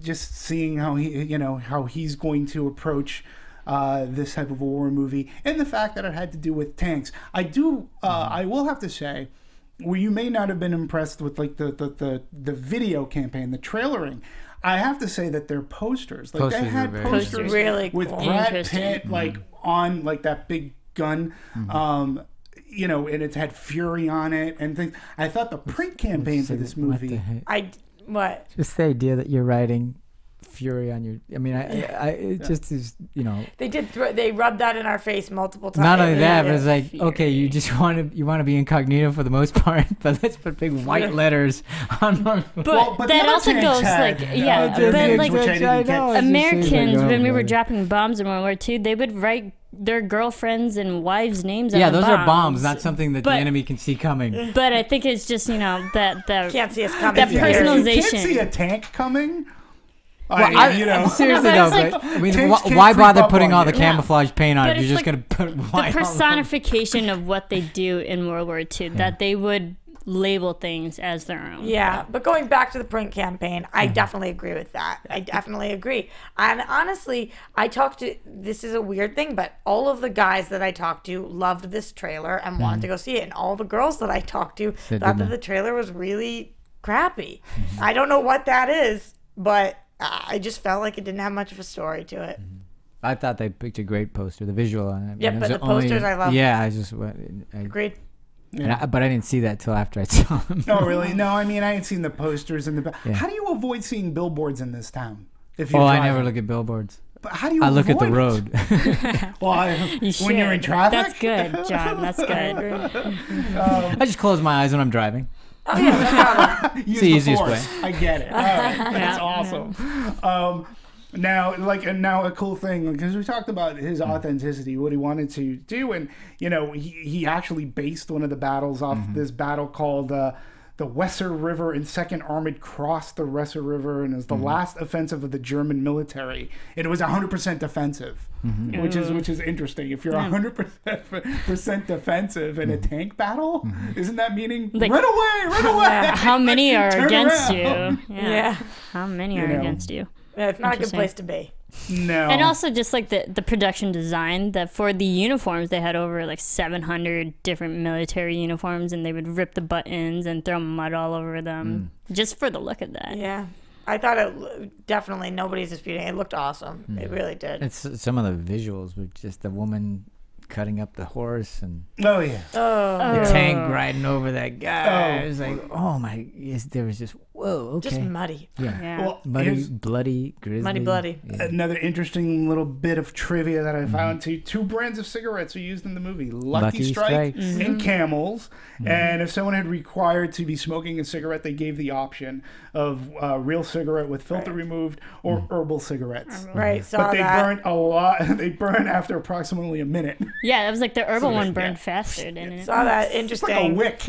just seeing how he's going to approach this type of a war movie, and the fact that it had to do with tanks. I will have to say, where you may not have been impressed with like the video campaign, the trailering. I have to say that their posters, like they had posters really with cool. Brad Pitt like on like that big gun, and it had Fury on it and things. I thought the print campaign for this movie. What? Just the idea that you're writing Fury on your. I mean, it just is, They did. They rubbed that in our face multiple times. Not only that, but it's like, okay, you just want to be incognito for the most part, but let's put big white letters on our. But the that other also tanks goes had, like, names, like which I didn't get. Americans, when we were dropping. dropping bombs in World War II, they would write their girlfriends and wives' names on the Those bombs. are bombs, not something that the But- enemy can see coming. But I think it's just, that Can't see us coming. that here. personalization. You can't see a tank coming. Seriously No, though, but it's but, I mean, tanks can't why creep bother up putting on all the you. camouflage paint on But it? You're it's just like gonna put the white all over. personification of what they do in World War II, that they would label things as their own. Yeah, but going back to the print campaign, I definitely agree with that. I definitely agree. And honestly, this is a weird thing, but all of the guys that I talked to loved this trailer and wanted to go see it. And all the girls that I talked to thought that the trailer was really crappy. I don't know what that is, but I just felt like it didn't have much of a story to it. I thought they picked a great poster, the visual on it. Yeah, And it but was the posters I love. Yeah, I just Agreed. but I didn't see that till after I saw them. Oh, really? No, I mean, I ain't seen the posters in the back. Yeah. How do you avoid seeing billboards in this town? If you're I driving? never look at billboards. But how do you I look at the avoid road. it? Well, You when you're in should. traffic? That's good, John. That's good. I just close my eyes when I'm driving. Oh, yeah, no problem. Use the easiest force. I get it. All right. That's awesome. Now a cool thing, because we talked about his authenticity, what he wanted to do, and he actually based one of the battles off this battle called the Weser River and Second Armored crossed the Weser River, and it was the last offensive of the German military. It was 100% defensive, which is interesting. If you're 100% defensive in a tank battle, isn't that meaning Like- run away? How many are Turn against around. you? Yeah. How many are against you? Yeah, it's not a good Interesting. place to be. No. And also just like the production design, that for the uniforms they had over like 700 different military uniforms, and they would rip the buttons and throw mud all over them just for the look of that. Yeah. I thought it definitely, nobody's disputing. It looked awesome. It really did. It's some of the visuals with just the woman cutting up the horse and Oh yeah. the tank riding over that guy. It was like, oh my! Yes, there was just whoa. Okay. Just muddy. Yeah. Well, Muddy, here's bloody, grizzly. Muddy, bloody. Yeah. another interesting little bit of trivia that I found too. 2 brands of cigarettes are used in the movie: Lucky Strike Strikes. and Camels. And if someone had required to be smoking a cigarette, they gave the option of real cigarette with filter removed or herbal cigarettes. Right, saw But they that. burn a lot. They burn after approximately a minute. Yeah, it was like the herbal one burned yeah. faster, didn't it? Saw that. It's like a Interesting. wick,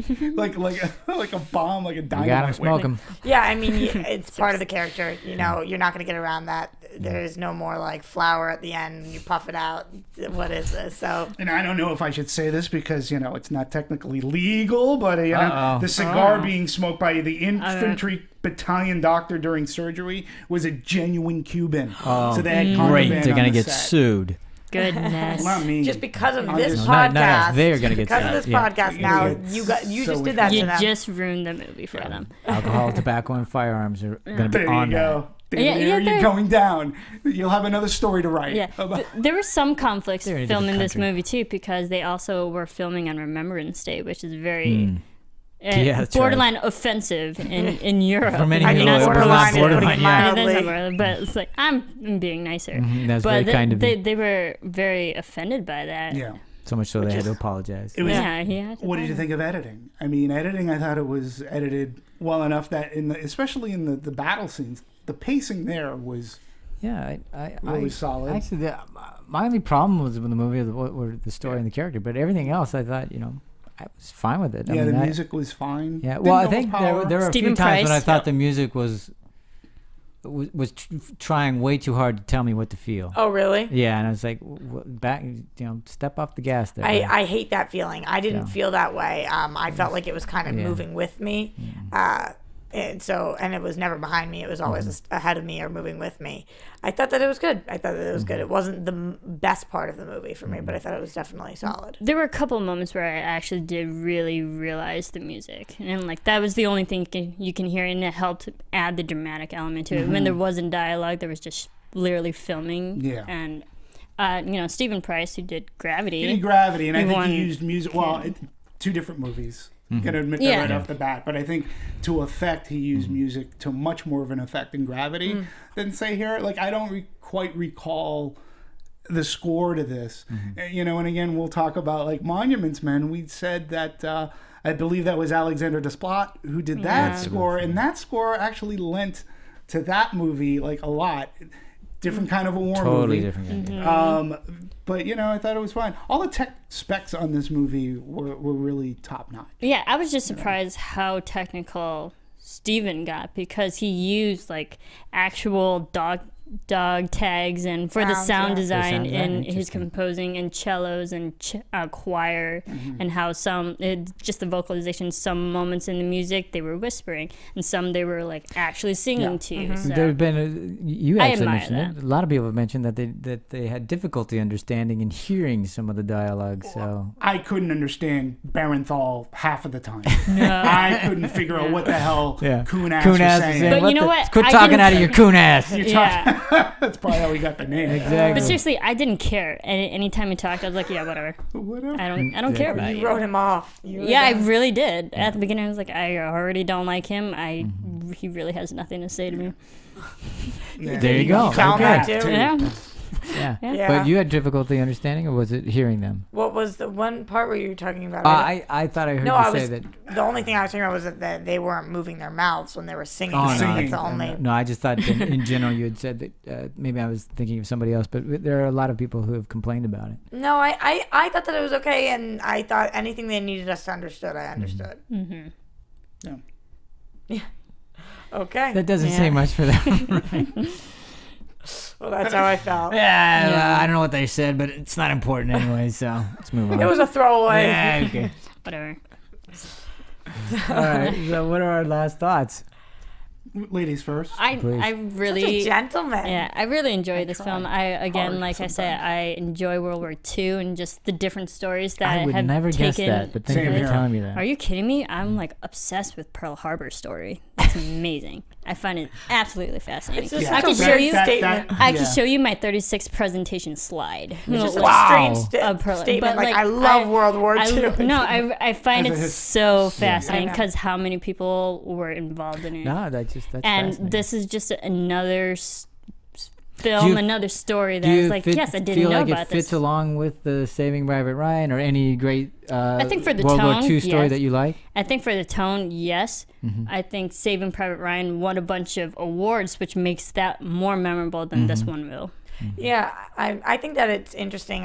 like a bomb, like a You gotta dynamite smoke wick. them. Yeah, I mean, it's part of the character. You're not going to get around that. There is no more like flour at the end when you puff it out. What is this? So And I don't know if I should say this because it's not technically legal, but Uh-oh. the cigar being smoked by the infantry battalion doctor during surgery was a genuine Cuban. So they had Great, contraband they're on gonna the get set. sued. goodness. Not me. Just because of this No, podcast. not us. They're gonna get because sad. of this Yeah. podcast. Now you So just did that You to them. just ruined the movie for them. Alcohol, tobacco, and firearms are going to be There on you go. Yeah, You're they're- going down. You'll have another story to write. Yeah, there were some conflicts They're in a filming different this country. movie too, because they also were filming on Remembrance Day, which is very Yeah, that's borderline offensive in Europe. For many I mean, people, not it was borderline, borderline, yeah. it is borderline, but it's like I'm being nicer. That's but very kind of you. they were very offended by that. Yeah. So much so they had to apologize. It was, Yeah, he had to What did you think of editing? I mean, editing, I thought it was edited well enough that, especially in the battle scenes, the pacing there was Yeah, really solid. Actually, my only problem was with the movie were the story and the character, but everything else, I thought, I was fine with it. Yeah, I mean, the music was fine. Yeah, Didn't well, I think overpower. there were a few Stephen times when I Price. thought the music was trying way too hard to tell me what to feel. Oh, really? Yeah, and I was like, back, step off the gas there. I hate that feeling. I didn't feel that way. I felt like it was kind of moving with me. And it was never behind me. It was always ahead of me or moving with me. I thought that it was good. It wasn't the best part of the movie for me, but I thought it was definitely solid. There were a couple of moments where I actually did really realize the music, and like that was the only thing you can hear, and it helped add the dramatic element to it. When there wasn't dialogue, there was just literally filming. Yeah. And Stephen Price, who did Gravity. He did Gravity, and I think won- he used music. Well, two different movies. Gonna admit that Yeah. right off the bat, but I think to effect he used music to much more of an effect in Gravity than say here. Like I don't quite recall the score to this, and again we'll talk about like Monuments Men. We said that I believe that was Alexander Desplat who did that score, and that score actually lent to that movie like a lot. Different kind of a war totally movie. different. Yeah. But I thought it was fine. All the tech specs on this movie were really top notch. Yeah, I was just surprised how technical Steven got, because he used like actual dog tags and for the Sounds, sound yeah. design sound design, and his interesting. composing and cellos and choir and how just the vocalization, some moments in the music they were whispering and some they were like actually singing to. So. There's been you I actually admire mentioned it. A lot of people have mentioned that they had difficulty understanding and hearing some of the dialogue. So I couldn't understand Barenthal half of the time. I couldn't figure out what the hell Coon Ass was saying. But you know what? Quit I talking didn't- out of your coon ass. Yeah. That's probably how we got the name. Exactly. But seriously, I didn't care. Anytime he talked, I was like, yeah, whatever. Whatever. I don't care about You you. wrote him off. Yeah, I really did. At the beginning, I was like, I already don't like him. He really has nothing to say to me. There you go. Found Okay. that too. Yeah. Yeah. Yeah. But you had difficulty understanding, or was it hearing them? What was the one part where you were talking about? I thought I heard No, you I say was. that. The only thing I was talking about was that they weren't moving their mouths when they were singing. Oh, So no, that's the only. No, I just thought that in general you had said that maybe I was thinking of somebody else, but there are a lot of people who have complained about it. No, I thought that it was okay, and I thought anything they needed us to understood, I understood. Yeah. Okay. That doesn't say much for them. Right? Well, that's how I felt. Yeah, I don't know what they said, but it's not important anyway, so let's move on. It was a throwaway. Yeah, okay. Whatever. All right, so what are our last thoughts? Ladies first. I Such really a gentleman. Yeah, I really enjoyed this film. Like I said, sometimes. I enjoy World War II and just the different stories that I would have never taken. guess that, but thank Same you for here. telling me that. Are you kidding me? I'm like obsessed with Pearl Harbor story. It's amazing. I find it absolutely fascinating. It's just Yeah. I such a can show weird you. statement. I can show you my 36 presentation slide. It's just Like, a strange Pearl- statement. but, Like, I love World War I- II. No, I find it As a his- so I fascinating know. because how many people were involved in it. No, that's and fascinating. this is just another film, you- another story Do that you is like, yes, I didn't feel know like about it fits this. along with the Saving Private Ryan or any great think for the World War tone, II story yes. that you like? I think for the tone, yes. I think Saving Private Ryan won a bunch of awards, which makes that more memorable than this one will. Yeah, I think that it's interesting.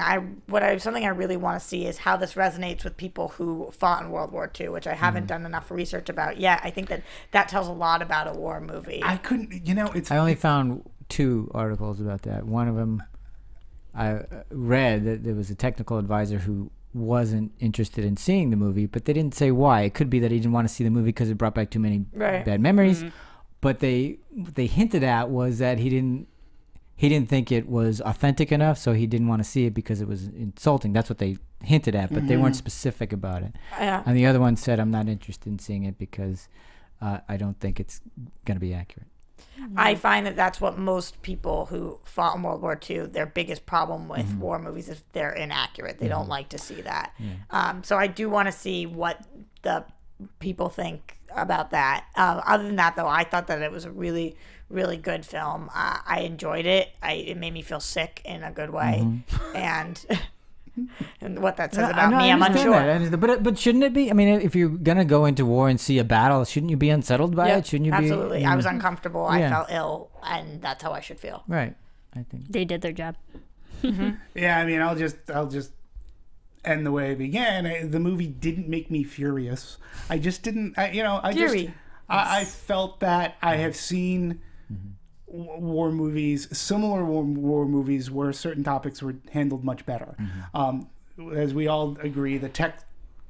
Something I really want to see is how this resonates with people who fought in World War II, which I haven't done enough research about yet. I think that tells a lot about a war movie. I couldn't. It's. I only found 2 articles about that. One of them, I read that there was a technical advisor who wasn't interested in seeing the movie, but they didn't say why. It could be that he didn't want to see the movie because it brought back too many Right. bad memories. But they hinted at was that he he didn't think it was authentic enough, so he didn't want to see it because it was insulting. That's what they hinted at, but they weren't specific about it. Yeah. And the other one said, I'm not interested in seeing it because I don't think it's going to be accurate. I find that that's what most people who fought in World War II, their biggest problem with war movies is they're inaccurate. They don't like to see that. So I do want to see what the people think about that. Other than that, though, I thought that it was a really, really good film. I enjoyed it. It made me feel sick in a good way. And what that says about me, I'm unsure. But shouldn't it be? I mean, if you're gonna go into war and see a battle, shouldn't you be unsettled by it? Shouldn't you be? Absolutely. I was uncomfortable. I felt ill, and that's how I should feel. Right. I think they did their job. Yeah, I mean, I'll just end the way I began. The movie didn't make me furious. I just didn't. I felt that I have seen war movies, similar war movies, where certain topics were handled much better. As we all agree, the tech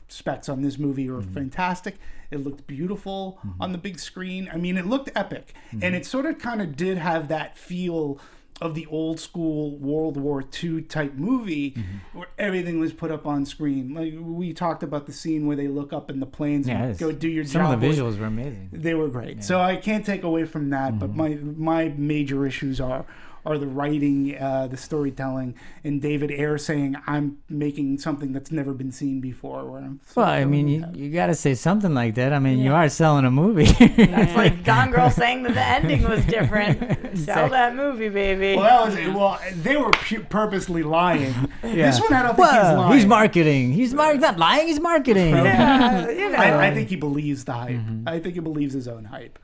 specs on this movie are fantastic. It looked beautiful on the big screen. I mean, it looked epic, and it sort of kind of did have that feel of the old school World War II type movie where everything was put up on screen. Like we talked about the scene where they look up in the planes and go do your job. Some of the visuals were amazing. They were great. Yeah. So I can't take away from that, but my major issues are the writing, the storytelling, and David Ayer saying I'm making something that's never been seen before. Well, I mean, you got to say something like that. I mean, you are selling a movie. That's like Gone Girl saying that the ending was different. Sell that movie, baby. Well, they were purposely lying. This one, I don't think he's lying. He's marketing. He's not lying. He's marketing. I think he believes the hype. I think he believes his own hype.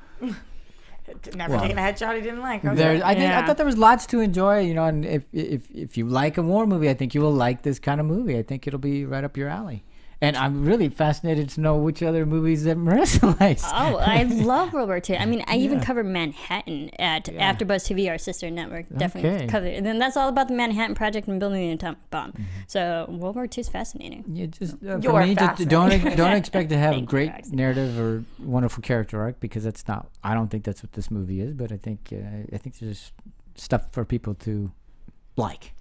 Never taken a headshot he didn't like. Okay. I thought there was lots to enjoy, and if you like a war movie, I think you will like this kind of movie. I think it'll be right up your alley. And I'm really fascinated to know which other movies that Marisa likes. Oh, I love World War II. I mean, I even covered Manhattan at AfterBuzz TV, our sister network. Definitely covered it. And then that's all about the Manhattan Project and building the atomic bomb. So World War II is fascinating. Yeah, just for me, just don't expect to have a great narrative or wonderful character arc, because that's not. I don't think that's what this movie is. But I think there's stuff for people to like.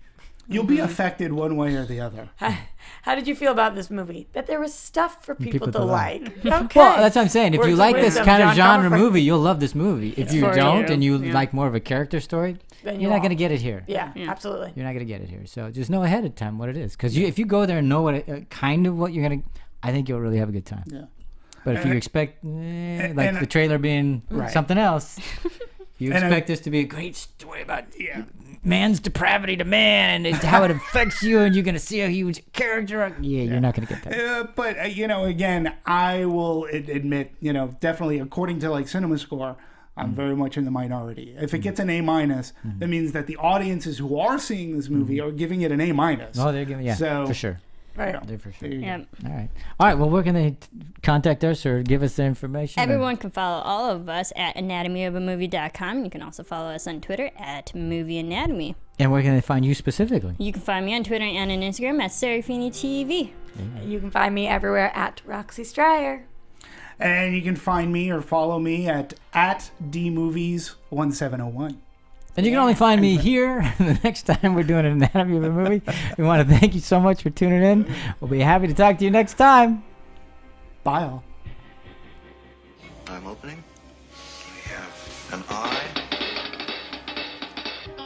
You'll be affected one way or the other. How did you feel about this movie? That there was stuff for people to like. Okay. Well, that's what I'm saying. If you like this kind of genre movie, you'll love this movie. If you don't and you like more of a character story, then you're not going to get it here. Yeah, absolutely. You're not going to get it here. So just know ahead of time what it is. Because if you go there and know what what you're going to, I think you'll really have a good time. Yeah. But if you expect, like the trailer being something else, you expect this to be a great story about man's depravity to man and how it affects you, and you're going to see a huge character. You're not going to get that. But, again, I will admit, definitely according to like Cinema Score, I'm very much in the minority. If it gets an A-, that means that the audiences who are seeing this movie are giving it an A-. Oh, they're giving for sure. Right. For sure. Yep. All right. Well, where can they contact us or give us their information? Everyone can follow all of us at anatomyofamovie.com. You can also follow us on Twitter at Movie Anatomy. And where can they find you specifically? You can find me on Twitter and on Instagram at Serafini TV. You can find me everywhere at Roxy Striar. And you can find me or follow me at DMovies1701. And you can only find me here the next time we're doing an anatomy of a movie. We want to thank you so much for tuning in. We'll be happy to talk to you next time. Bye, all. I'm opening. We have an eye.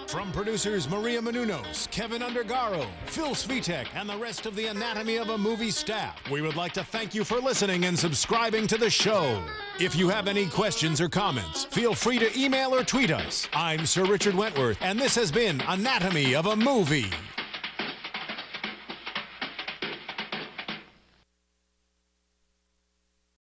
From producers Maria Menounos, Kevin Undergaro, Phil Svitek, and the rest of the Anatomy of a Movie staff, we would like to thank you for listening and subscribing to the show. If you have any questions or comments, feel free to email or tweet us. I'm Sir Richard Wentworth, and this has been Anatomy of a Movie.